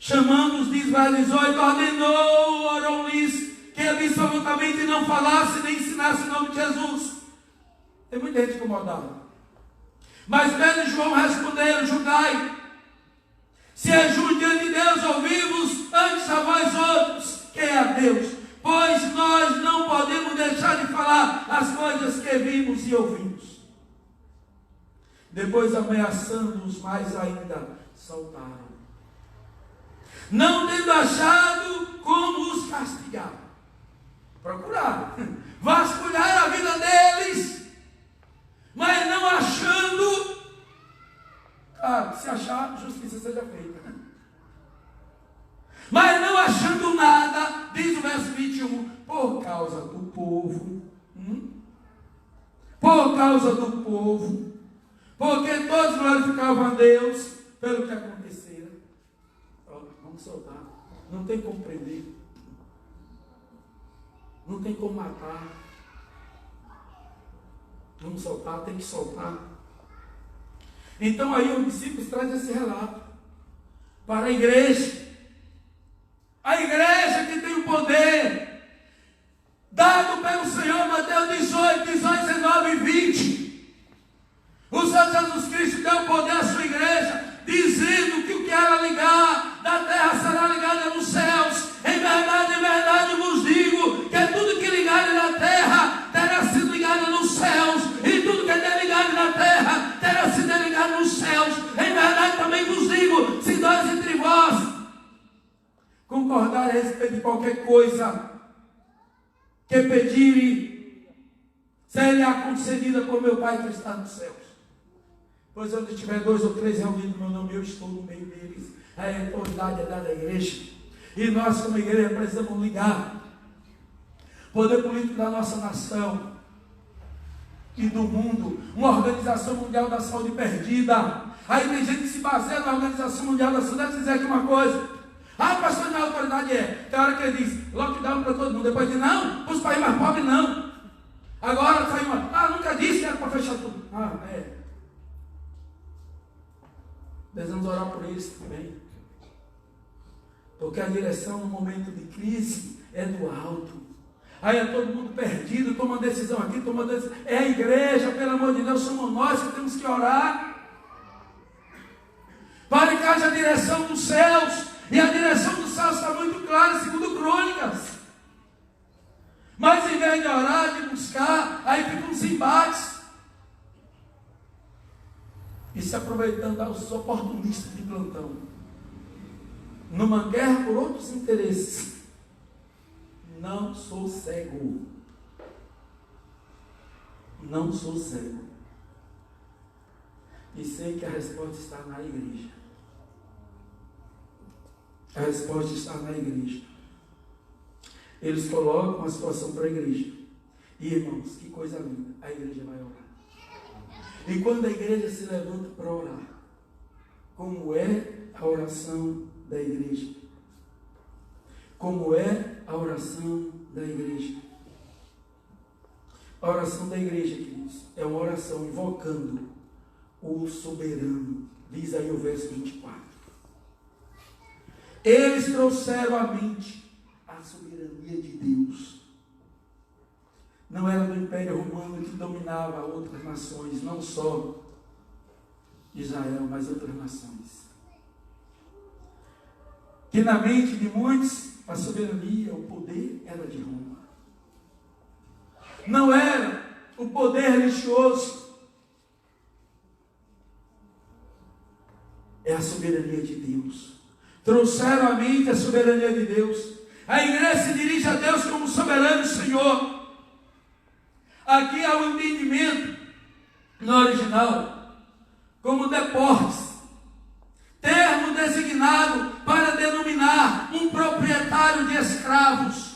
Chamando-os de Israel 18, orou-lhes que absolutamente não falasse nem ensinasse o nome de Jesus. Tem muita gente incomodada. Mas Pedro e João responderam: julgai, se é justo diante de Deus ouvir-vos antes a vós outros, que é a Deus. Pois nós não podemos deixar de falar as coisas que vimos e ouvimos. Depois, ameaçando-os mais ainda, soltaram, não tendo achado como os castigar. Procurar, vasculhar a vida deles, mas não achando. Claro, se achar, justiça seja feita. Mas não achando nada, diz o verso 21, por causa do povo. Por causa do povo. Porque todos glorificavam a Deus pelo que acontecera. Vamos soltar. Não tem como prender. Não tem como matar. Vamos soltar, tem que soltar. Então aí os discípulos trazem esse relato para a igreja. A igreja que tem o poder dado pelo Senhor, Mateus 18, 19 e 20. O Senhor Jesus Cristo deu poder à sua igreja, dizendo que o que ela ligar da terra qualquer coisa que pedirem, será concedida por meu Pai que está nos céus. Pois onde tiver 2 ou 3 reunidos no meu nome, eu estou no meio deles. A autoridade é dada à igreja. E nós, como igreja, precisamos ligar poder político da nossa nação e do mundo, uma Organização Mundial da Saúde perdida. Aí tem gente que se baseia na Organização Mundial da Saúde. Deve dizer aqui uma coisa: ah, pastor, minha autoridade é. Tem hora que ele diz lockdown para todo mundo, depois diz não, para os países mais pobres não. Agora sai uma, nunca disse que era para fechar tudo. Precisamos orar por eles também, porque a direção no momento de crise é do alto. Aí é todo mundo perdido, toma decisão aqui, toma decisão. É a igreja, pelo amor de Deus, somos nós que temos que orar para que haja a direção dos céus. E a direção dos céus está muito clara, segundo Crônicas. Mas em vez de orar, de buscar, aí ficam uns embates. E se aproveitando aos oportunistas de plantão, numa guerra por outros interesses. Não sou cego. Não sou cego. E sei que a resposta está na igreja. A resposta está na igreja. Eles colocam a situação para a igreja. E irmãos, que coisa linda. A igreja vai orar. E quando a igreja se levanta para orar, como é a oração da igreja? Como é a oração da igreja? A oração da igreja, queridos, é uma oração invocando o soberano. Diz aí o verso 24. Eles trouxeram à mente a soberania de Deus. Não era do Império Romano que dominava outras nações, não só Israel, mas outras nações. Que na mente de muitos, a soberania, o poder era de Roma. Não era o poder religioso. É a soberania de Deus. Trouxeram à mente a soberania de Deus. A igreja se dirige a Deus como soberano Senhor. Aqui há um entendimento no original como deportes, termo designado para denominar um proprietário de escravos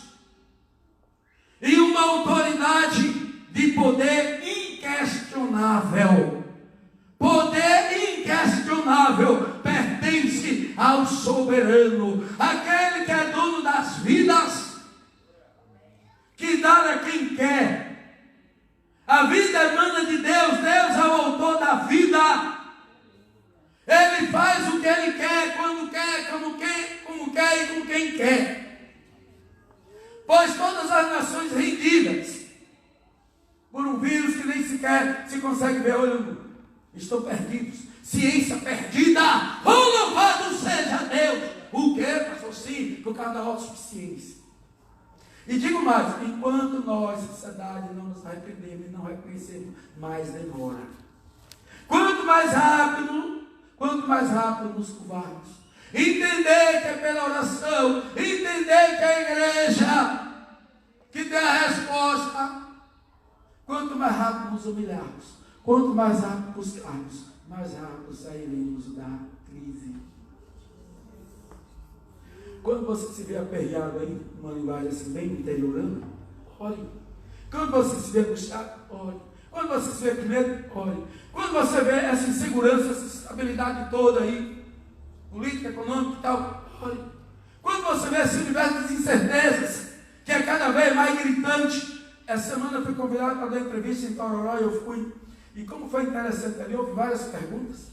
e uma autoridade de poder inquestionável. Poder inquestionável pertence ao soberano, aquele que é dono das vidas, que dá a quem quer. A vida emana de Deus, Deus é o autor da vida. Ele faz o que Ele quer, quando quer, como quer e com quem quer. Pois todas as nações rendidas por um vírus que nem sequer se consegue ver olhando, estão perdidos. Ciência perdida. Oh, louvado seja Deus. O que, pastor? Sim, por causa da autossuficiência. E digo mais, enquanto nós, sociedade, não nos arrependemos e não reconhecemos, mais demora. Quanto mais rápido nos curvarmos. Entender que é pela oração, entender que é a igreja que tem a resposta. Quanto mais rápido nos humilharmos, quanto mais rápido buscarmos, mais rápido sairemos da crise. Quando você se vê aperreado aí, numa linguagem assim bem interiorana, ore. Quando você se vê angustiado, ore. Quando você se vê com medo, ore. Quando você vê essa insegurança, essa instabilidade toda aí, política, econômica e tal, ore. Quando você vê esse universo de incertezas, que é cada vez mais gritante. Essa semana eu fui convidado para dar entrevista em Tororó e eu fui. E como foi interessante ali, houve várias perguntas.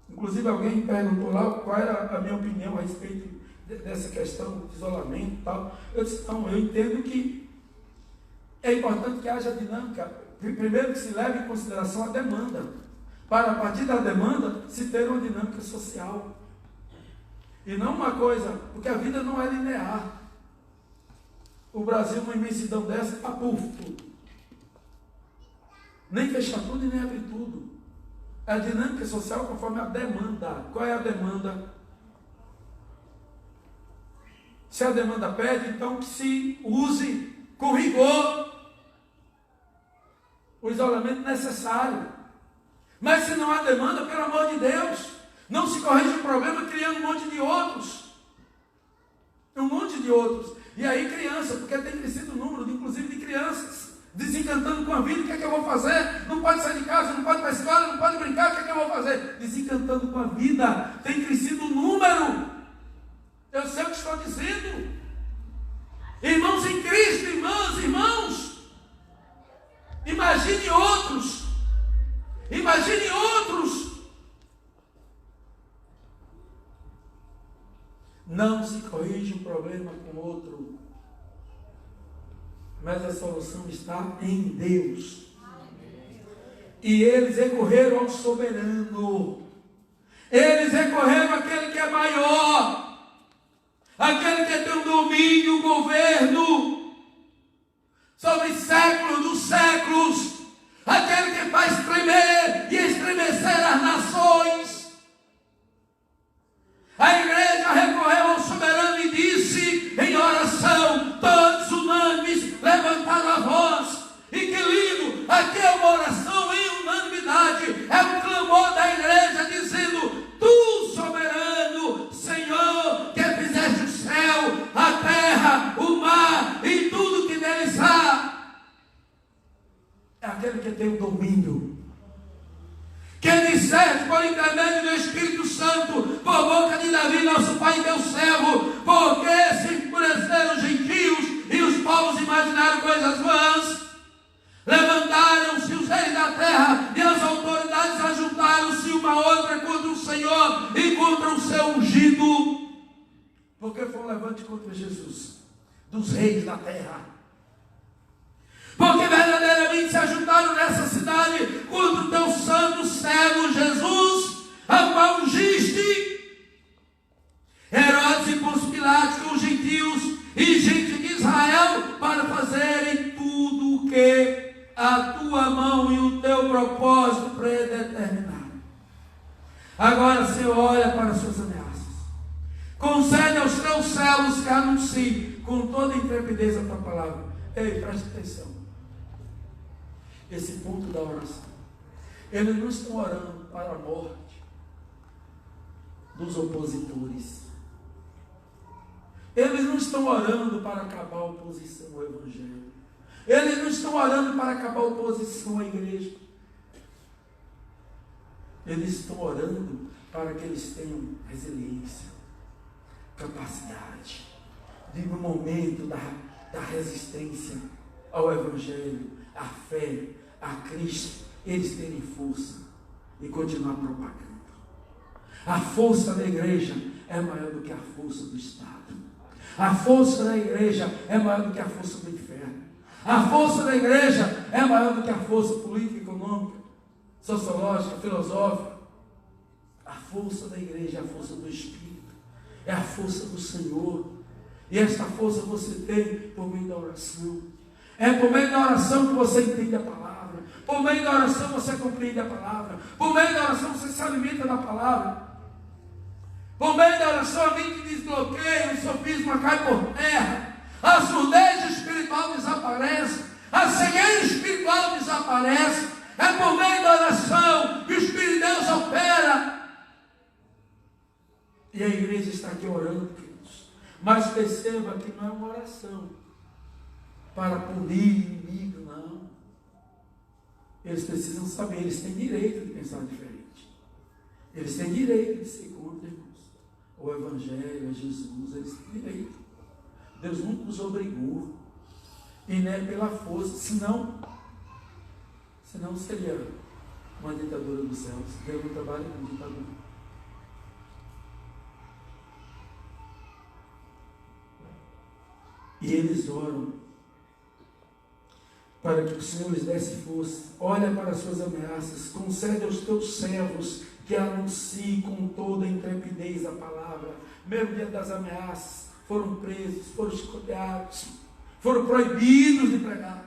Inclusive alguém perguntou lá qual era a minha opinião a respeito dessa questão de isolamento e tal. Eu disse, não, eu entendo que é importante que haja dinâmica. Primeiro que se leve em consideração a demanda, para a partir da demanda se ter uma dinâmica social. E não uma coisa, porque a vida não é linear. O Brasil, uma imensidão dessa, está puf, tudo. Nem fechar tudo e nem abrir tudo. É a dinâmica social conforme a demanda. Qual é a demanda? Se a demanda pede, então que se use com rigor o isolamento necessário. Mas se não há demanda, pelo amor de Deus, não se corrige o problema criando um monte de outros. Um monte de outros. E aí criança, porque tem crescido o número, inclusive de crianças, desencantando com a vida. O que é que eu vou fazer? Não pode sair de casa, não pode ir para a escola, não pode brincar, o que é que eu vou fazer? Desencantando com a vida. Tem crescido o número. Eu sei o que estou dizendo. Irmãos em Cristo, irmãos. Imagine outros. Imagine outros. Não se corrige um problema com outro. Mas a solução está em Deus. E eles recorreram ao soberano. Eles recorreram àquele que é maior. Aquele que tem o domínio, o governo sobre séculos dos séculos. Aquele que faz tremer e estremecer as nações. A igreja recorreu ao soberano e disse em oração, todos unânimes levantaram a voz. E que lindo, aqui é uma oração em unanimidade, é um clamor da igreja dizendo, tu soberano, Senhor, que fizeste o céu, a terra, o mar e tudo que neles há. É aquele que tem o domínio. Que disseste por intermédio do Espírito Santo, por boca de Davi, nosso pai e teu servo, porque se enfureceram os gentios e os povos imaginaram coisas vãs. Levantaram-se os reis da terra e as autoridades ajuntaram-se uma outra contra o Senhor e contra o seu ungido. Porque foi um levante contra Jesus, dos reis da terra. Porque verdadeiramente se ajuntaram nessa cidade contra o teu santo servo Jesus, a qual ungiste. Herodes e Pôncio Pilatos com os gentios e gente de Israel para fazerem tudo o que a tua mão e o teu propósito predeterminaram. Agora, Senhor, olha para as suas ameaças. Concede aos teus servos que anunciem com toda intrepidez a tua palavra. Ei, preste atenção. Esse ponto da oração. Eles não estão orando para a morte dos opositores. Eles não estão orando para acabar a oposição ao Evangelho. Eles não estão orando para acabar a oposição à igreja. Eles estão orando para que eles tenham resiliência, capacidade, de no momento da resistência ao Evangelho, à fé, a Cristo, eles terem força e continuar propagando. A força da igreja é maior do que a força do Estado. A força da igreja é maior do que a força do inferno. A força da igreja é maior do que a força política, econômica, sociológica, filosófica. A força da igreja é a força do Espírito, é a força do Senhor. E esta força você tem por meio da oração. É por meio da oração que você entende a palavra. Por meio da oração você compreende a palavra. Por meio da oração você se alimenta da palavra. Por meio da oração a mente desbloqueia, o sofisma cai por terra. A surdez espiritual desaparece. A cegueira espiritual desaparece. É por meio da oração que o Espírito de Deus opera. E a igreja está aqui orando, queridos. Mas perceba que não é uma oração para punir inimigo, não. Eles precisam saber, eles têm direito de pensar diferente. Eles têm direito de ser contra, irmãos. O Evangelho, a Jesus, eles têm direito. Deus nunca nos obrigou. E não é pela força, senão seria uma ditadura dos céus. Deus não trabalha com ditadura. E eles oram para que o Senhor lhes desse força. Olha para as suas ameaças, concede aos teus servos que anunciem com toda a intrepidez a palavra. Mesmo diante das ameaças, foram presos, foram escoteados, foram proibidos de pregar.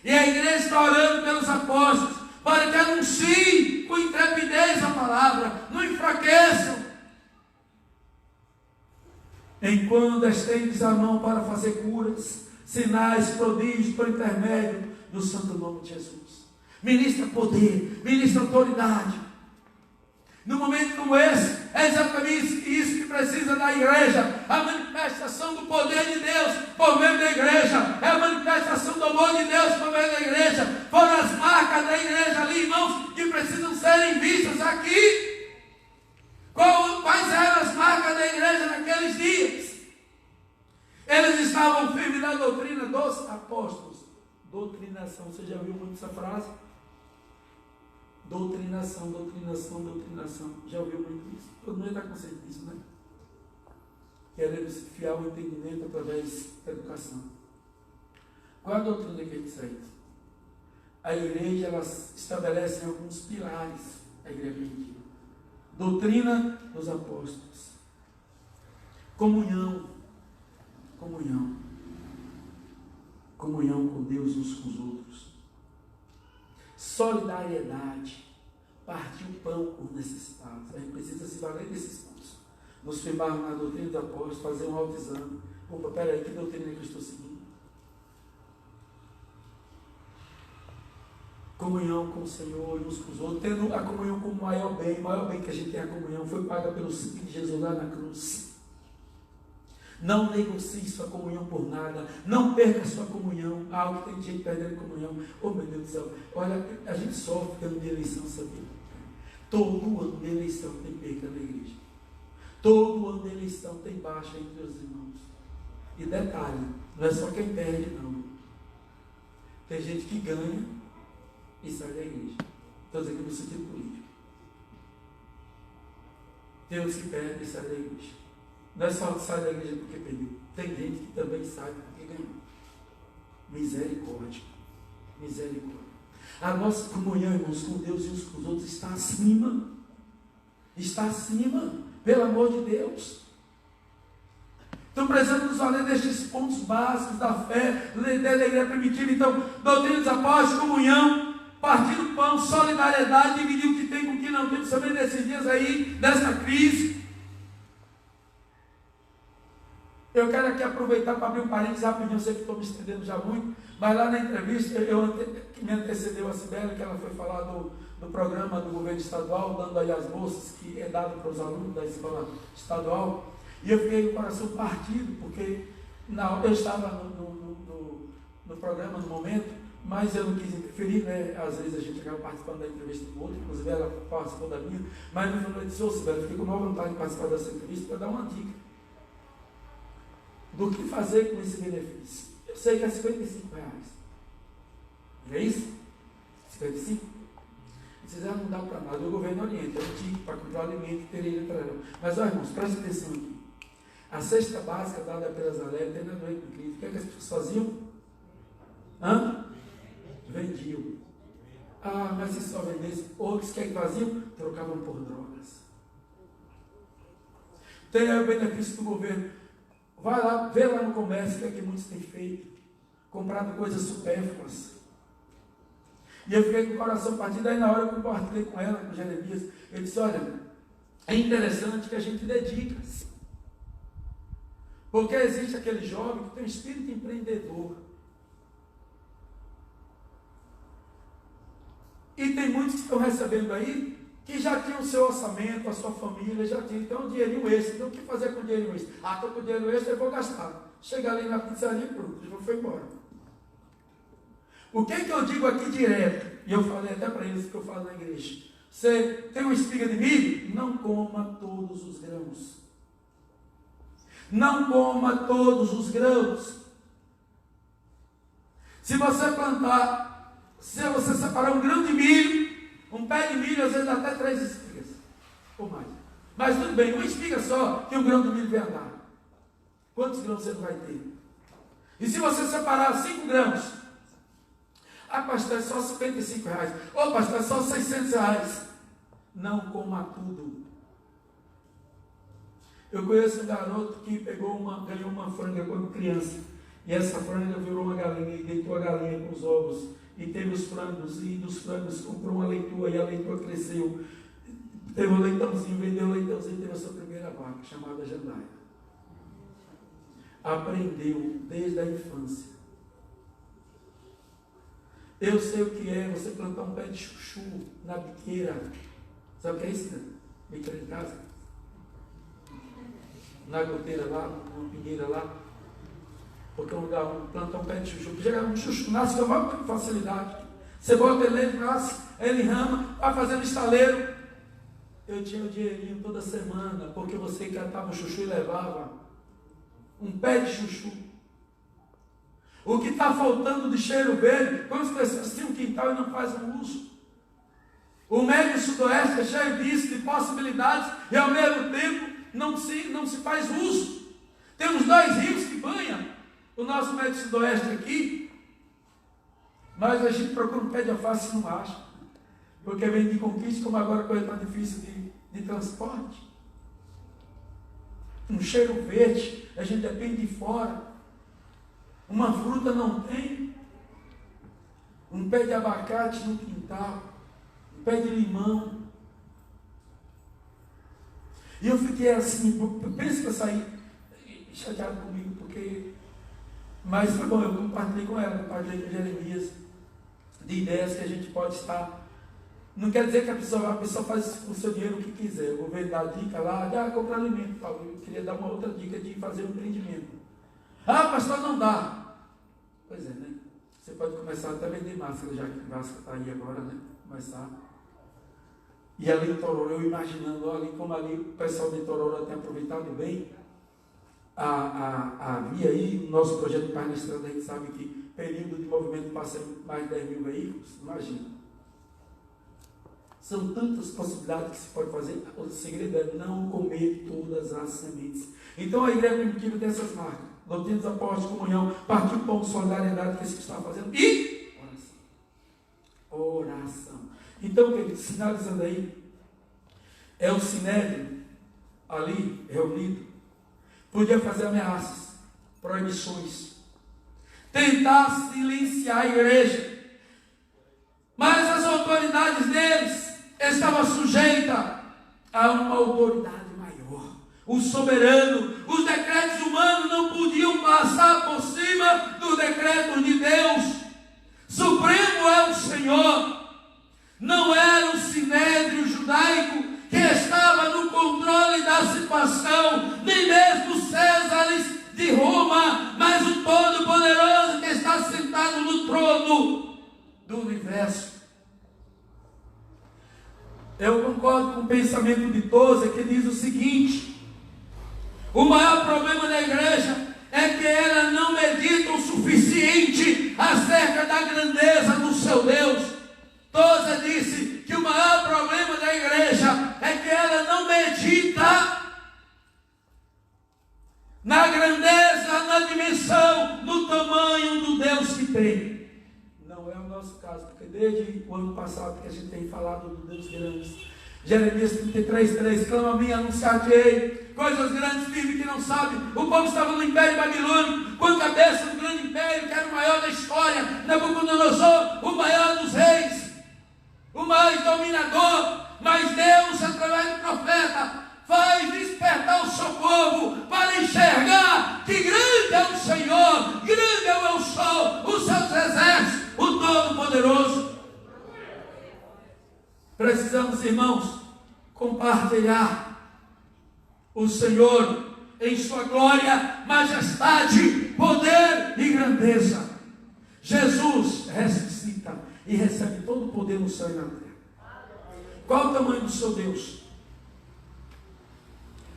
E a igreja está orando pelos apóstolos, para que anunciem com intrepidez a palavra, não enfraqueçam. enquanto estendes a mão para fazer curas, sinais, prodígios, por intermédio do santo nome de Jesus. Ministra poder, ministra autoridade. No momento como esse, é exatamente isso que precisa da igreja, a manifestação do poder de Deus por meio da igreja, é a manifestação do amor de Deus por meio da igreja. Foram as marcas da igreja ali, irmãos, que precisam serem vistas aqui. Quais eram as marcas da igreja naqueles dias? Eles estavam firmes na doutrina dos apóstolos. Doutrinação, você já viu muito essa frase? Doutrinação, doutrinação, doutrinação. Já ouviu muito isso? Todo mundo está consciente disso, né? Queremos fiar o entendimento através da educação. Qual é a doutrina que a gente segue? A igreja, ela estabelece alguns pilares, a igreja primitiva. Doutrina dos apóstolos. Comunhão. Comunhão. Comunhão com Deus uns com os outros. Solidariedade, partir o pão por necessitados. A gente precisa se valer desses pontos. Nos firmarmos na doutrina dos apóstolos, fazer um autoexame. Opa, peraí, que doutrina que eu estou seguindo? Comunhão com o Senhor e uns com os outros, tendo a comunhão como o maior bem que a gente tem a comunhão, foi paga pelo sangue de Jesus lá na cruz. Não negocie sua comunhão por nada. Não perca sua comunhão. Algo que tem gente perdendo comunhão. Oh, meu Deus do céu. Olha, a gente sofre ano de eleição, sabia? Todo ano de eleição tem perda na igreja. Todo ano de eleição tem baixa entre os irmãos. E detalhe, não é só quem perde, não. Tem gente que ganha e sai da igreja. Estou dizendo aqui no sentido político. Tem outros que perdem e saem da igreja. Não é só que sai da igreja porque perdeu. Tem gente que também sai porque ganhou. Misericórdia. Misericórdia. A nossa comunhão, irmãos, com Deus e uns com os outros está acima. Está acima. Pelo amor de Deus. Então precisamos nos valer destes pontos básicos da fé, da igreja primitiva. Então, doutrina dos apóstolos, comunhão, partir o pão, solidariedade, dividir o que tem com o que não tem, principalmente nesses dias aí, dessa crise. Eu quero aqui aproveitar para abrir um parênteses rapidinho, eu sei que estou me estendendo já muito, mas lá na entrevista, que me antecedeu a Sibeli, que ela foi falar do programa do governo estadual, dando aí as bolsas, que é dado para os alunos da escola estadual, e eu fiquei com o coração partido, porque eu estava no programa no momento, mas eu não quis interferir, né? Às vezes a gente acaba participando da entrevista do outro, inclusive ela participou da minha, mas no final eu disse, ô Sibeli, fiquei com uma vontade de participar dessa entrevista para dar uma dica do que fazer com esse benefício. Eu sei que é R$55. Não é isso? 55? Vocês não dá para nada. O governo orienta. Eu digo para comprar alimento teria entrarão. Mas, olha, irmãos, presta atenção aqui. A cesta básica dada pela Zalé, tem na noite do Cristo. O que é que as pessoas faziam? Vendiam. Ah, mas se só vendesse, outros que faziam? Trocavam por drogas. Tem aí o benefício do governo. Vai lá, vê lá no comércio o que é que muitos têm feito. Comprado coisas supérfluas. E eu fiquei com o coração partido. Aí na hora eu compartilhei com ela, com Jeremias. Eu disse, olha, é interessante que a gente dê dicas. Porque existe aquele jovem que tem um espírito empreendedor. E tem muitos que estão recebendo aí, que já tinham o seu orçamento, a sua família, já tinha então um dinheirinho extra. Então o que fazer com o dinheirinho extra? Ah, estou com o dinheiro extra, eu vou gastar. Chega ali na pizzaria e pronto, já foi embora. O que eu digo aqui direto, e eu falei até para eles que eu falo na igreja, você tem uma espiga de milho? Não coma todos os grãos. Não coma todos os grãos. Se você plantar, se você separar um grão de milho, um pé de milho, às vezes dá até 3 espigas, ou mais. Mas tudo bem, uma espiga só, que um grão de milho vai andar. Quantos grãos você não vai ter? E se você separar 5 grãos? Ah, pastor, é só R$55. Ô, pastor, é só R$600. Não coma tudo. Eu conheço um garoto que ganhou uma franga quando criança. E essa franga virou uma galinha e deitou a galinha com os ovos. E teve os frangos, e dos frangos comprou uma leitoa, e a leitoa cresceu. Teve um leitãozinho, vendeu o leitãozinho, teve a sua primeira vaca, chamada Jandaia. aprendeu desde a infância. Eu sei o que é você plantar um pé de chuchu na biqueira. Sabe o que é isso, né? Biqueira em casa? Na goteira lá, na pingueira lá. Porque um lugar, plantar um pé de chuchu. Chega um chuchu, nasce com a maior facilidade. Você bota ele, nasce, ele rama, vai fazendo estaleiro. Eu tinha o dinheirinho toda semana, porque você catava o chuchu e levava um pé de chuchu. O que está faltando de cheiro verde, quantas pessoas têm um quintal e não fazem uso? O médio sudoeste é cheio disso, de possibilidades, e ao mesmo tempo não se faz uso. Temos 2 rios que banham o nosso médio sudoeste aqui, mas a gente procura um pé de alface e não acha, porque vem de conquista, como agora a coisa está difícil de transporte. Um cheiro verde, a gente depende de fora. Uma fruta não tem. Um pé de abacate no quintal, um pé de limão. E eu fiquei assim, pensa que eu saí chateado comigo, porque... Mas foi bom, eu compartilhei com ela, compartilhei com Jeremias, de ideias que a gente pode estar... Não quer dizer que a pessoa faz com o seu dinheiro o que quiser. O governo dá dica lá, compra alimento. Eu queria dar uma outra dica de fazer um empreendimento. Ah, pastor, não dá. Pois é, né? Você pode começar até a vender máscara, já que máscara está aí agora, né? Começar. E ali em Tororó, eu imaginando, ali como ali o pessoal de Tororó tem aproveitado bem a via aí, o nosso projeto Paz na Estrada, a gente sabe que período de movimento passa mais de 10 mil veículos, imagina. São tantas possibilidades que se pode fazer. O segredo é não comer todas as sementes. Então a igreja primitiva tem essas marcas: doutrina dos apóstolos, comunhão, partir o pão, solidariedade, que é isso que estava fazendo, e oração. Então, querido, sinalizando aí, é o sinédrio ali reunido, podia fazer ameaças, proibições, tentar silenciar a igreja, mas as autoridades deles estavam sujeitas a uma autoridade maior, o soberano. Os decretos humanos não podiam passar por cima dos decretos de Deus. Supremo é o Senhor. Não era o sinédrio judaico que estava no controle da situação, nem mesmo os Césares de Roma, mas o Todo-Poderoso que está sentado no trono do universo. Eu concordo com o pensamento de Tozer, que diz o seguinte: o maior problema da igreja é que ela não medita o suficiente acerca da grandeza do seu Deus. Tozer disse que o maior problema da igreja é que ela não medita na grandeza, na dimensão, no tamanho do Deus que tem. Não é o nosso caso, porque desde o ano passado que a gente tem falado do Deus grande. Jeremias 33:3, clama a mim, anunciar-te-ei coisas grandes, firme que não sabe. O povo estava no Império Babilônico, com a cabeça do grande império, que era o maior da história, Nabucodonosor, o maior dos reis, o mais dominador. Mas Deus, através do profeta, faz despertar o seu povo para enxergar que grande é o Senhor, grande é o Eu Sou, os seus exércitos, o Todo-Poderoso. Precisamos, irmãos, compartilhar o Senhor em sua glória, majestade, poder e grandeza. Jesus ressuscita e recebe todo o poder no céu e na terra. Qual o tamanho do seu Deus?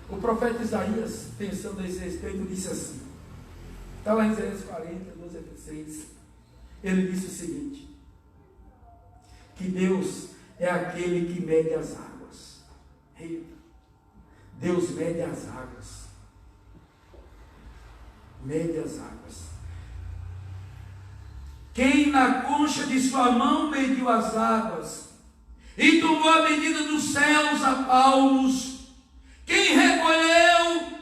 O profeta Isaías, pensando a esse respeito, disse assim, está lá em Isaías 40, 12 a 16, ele disse o seguinte, que Deus é aquele que mede as águas. Eita, Deus mede as águas. Mede as águas. Quem na concha de sua mão mediu as águas e tomou a medida dos céus a palmos. Quem recolheu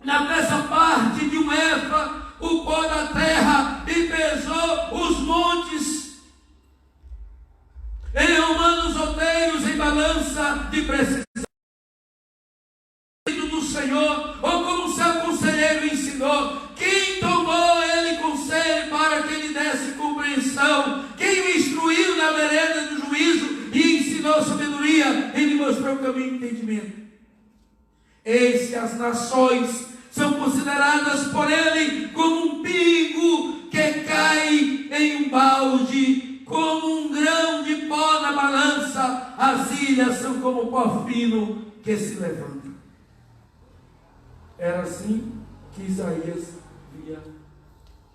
na dessa parte de um éfa o pó da terra e pesou os montes, enrolando os outeiros em balança de precisão. mostrou o caminho e entendimento. Eis que as nações são consideradas por ele como um pingo que cai em um balde, como um grão de pó na balança. As ilhas são como pó fino que se levanta. Era assim que Isaías via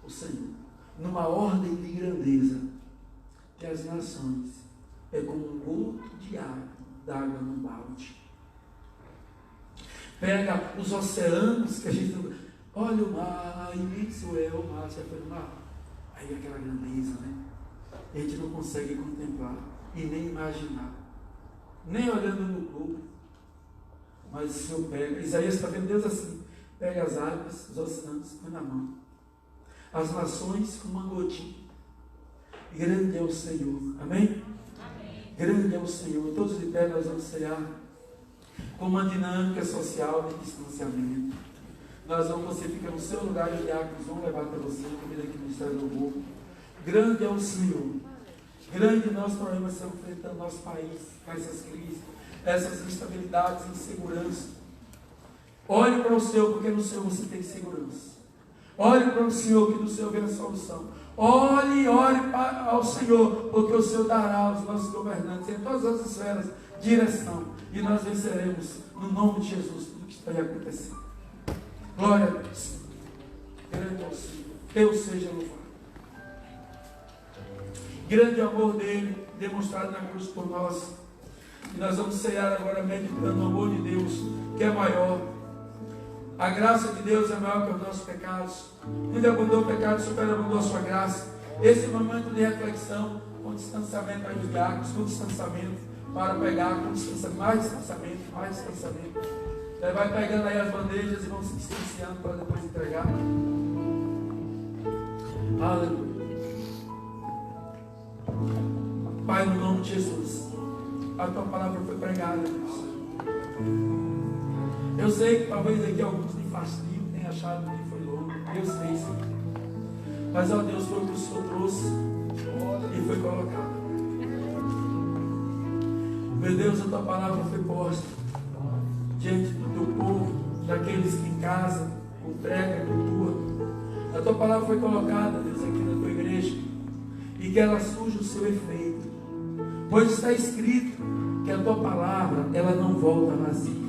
o Senhor, numa ordem de grandeza, que as nações é como um goto de água num balde. Pega os oceanos que a gente olha o mar, imenso é o mar, você foi no mar, aí aquela grandeza, né? A gente não consegue contemplar e nem imaginar, nem olhando no globo. Mas o Senhor pega, Isaías está vendo Deus assim, pega as águas, os oceanos, põe na mão, as nações com uma gotinha. Grande é o Senhor, amém? Amém. Grande é o Senhor. Todos de pé nós vamos cear com uma dinâmica social de distanciamento. Você fica no seu lugar e os diáconos vão levar para você a comida que o Ministério do Povo. Grande é o Senhor. Grande nós problemas estamos enfrentando no nosso país, com essas crises, essas instabilidades, insegurança. Olhe para o Senhor, porque no Senhor você tem segurança. Olhe para o Senhor, que do Senhor vem a solução. Ore ao Senhor, porque o Senhor dará aos nossos governantes em todas as esferas direção, e nós venceremos no nome de Jesus tudo que está acontecendo. Glória a Deus. Grande é o Senhor. Deus seja louvado. Grande amor dele demonstrado na cruz por nós. E nós vamos cear agora meditando o amor de Deus, que é maior. A graça de Deus é maior que os nossos pecados. Onde abundou o pecado, superabundou a sua graça. Esse momento de reflexão, com distanciamento aí dos diáconos, com distanciamento, para pegar, com distanciamento, mais distanciamento. Ele vai pegando aí as bandejas e vão se distanciando para depois entregar. Aleluia. Pai, no nome de Jesus, a tua palavra foi pregada, Deus. Eu sei que talvez aqui alguns de fastio tenham achado que foi longo. Eu sei, Senhor. Mas, ó Deus, foi o que o Senhor trouxe e foi colocado. Meu Deus, a tua palavra foi posta diante do teu povo, daqueles que em casa congregam, cultuam. A tua palavra foi colocada, Deus, aqui na tua igreja, e que ela surja o seu efeito. Pois está escrito que a tua palavra, ela não volta vazia.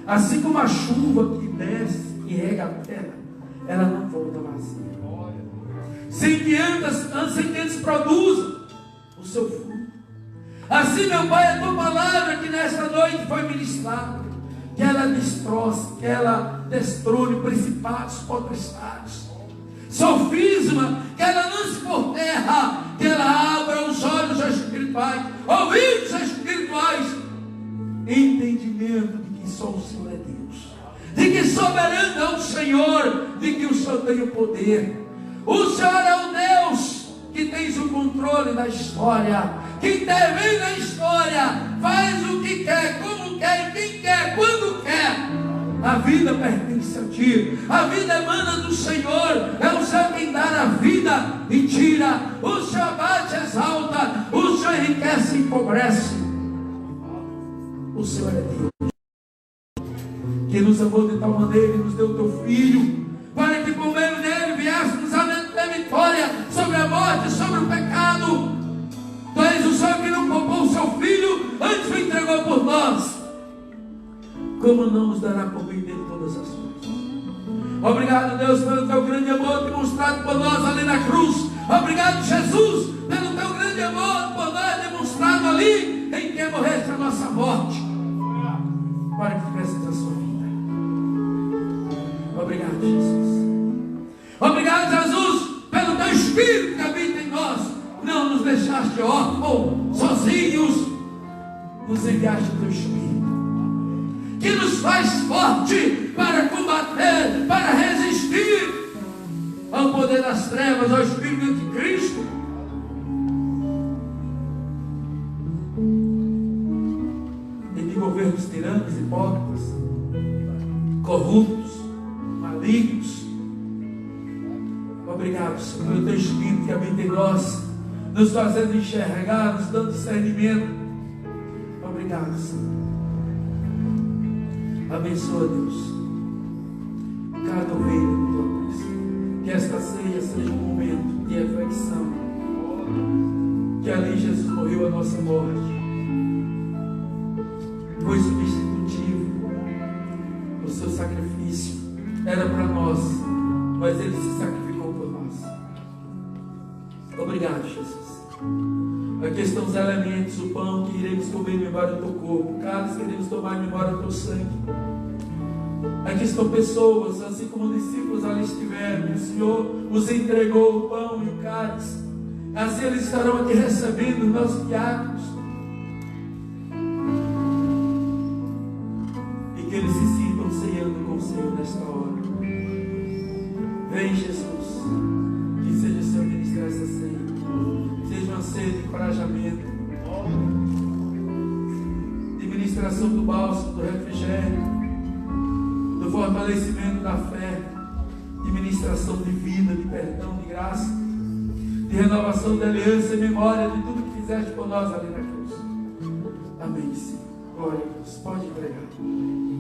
Assim como a chuva que desce e rega a terra, ela não volta vazia. Sem que antes produza o seu fruto. Assim, meu Pai, a tua palavra que nesta noite foi ministrada, que ela destroce, que ela destrone principados, potestades, sofisma, que ela lance por terra, que ela abra os olhos espirituais, ouvidos espirituais, entendimento de que só o Senhor é Deus, de que soberano é o Senhor, de que o Senhor tem o poder. O Senhor é o Deus que tens o controle da história, que intervém na história, faz o que quer, como quer, quem quer, quando quer. A vida pertence a ti, a vida emana do Senhor, é o Senhor quem dá a vida e tira, o Senhor bate, exalta, o Senhor enriquece e empobrece. O Senhor é Deus, que nos amou de tal maneira e nos deu o teu Filho, para que por meio dele viéssemos a ter vitória sobre a morte, sobre o pecado. Tu és o Senhor que não poupou o seu Filho, antes o entregou por nós. Como não nos dará por meio dele todas as coisas? Obrigado, Deus, pelo teu grande amor demonstrado por nós ali na cruz. Obrigado, Jesus, pelo teu grande amor por nós demonstrado ali, em que morreste a nossa morte, para que tivesses a sua vida. Obrigado, Jesus. Obrigado, Jesus, pelo teu Espírito que habita em nós. Não nos deixaste órfãos, sozinhos. Nos enviaste o teu Espírito, que nos faz forte para combater, para resistir ao poder das trevas, ao Espírito de Cristo. E de governos tiranos, hipócritas, corruptos, malignos. Obrigado, Senhor, pelo teu Espírito que habita em nós, nos fazendo enxergar, nos dando discernimento. Obrigado, Obrigado, Senhor. Abençoa, Deus, cada ovelha com tua bênção. Que esta ceia seja um momento de reflexão. Que ali Jesus morreu a nossa morte, foi substitutivo. O seu sacrifício era para nós, mas ele se sacrificou por nós. Obrigado, Jesus. Aqui estão os elementos, o pão que iremos comer em memória do teu corpo, o cálice que iremos tomar em memória do teu sangue. Aqui estão pessoas, assim como os discípulos ali estiveram, o Senhor os entregou o pão e o cálice. Assim eles estarão aqui recebendo os nossos diáconos. E que eles se sintam ceando com o Senhor nesta hora. Vem, Jesus, que seja o Senhor ministrar essa ceia. Seja uma ceia de encorajamento, de ministração do bálsamo, do refrigério, do fortalecimento da fé, de ministração de vida, de perdão, de graça, de renovação da aliança e memória de tudo que fizeste por nós ali na cruz. Amém, Senhor. Glória a Deus. Pode entregar.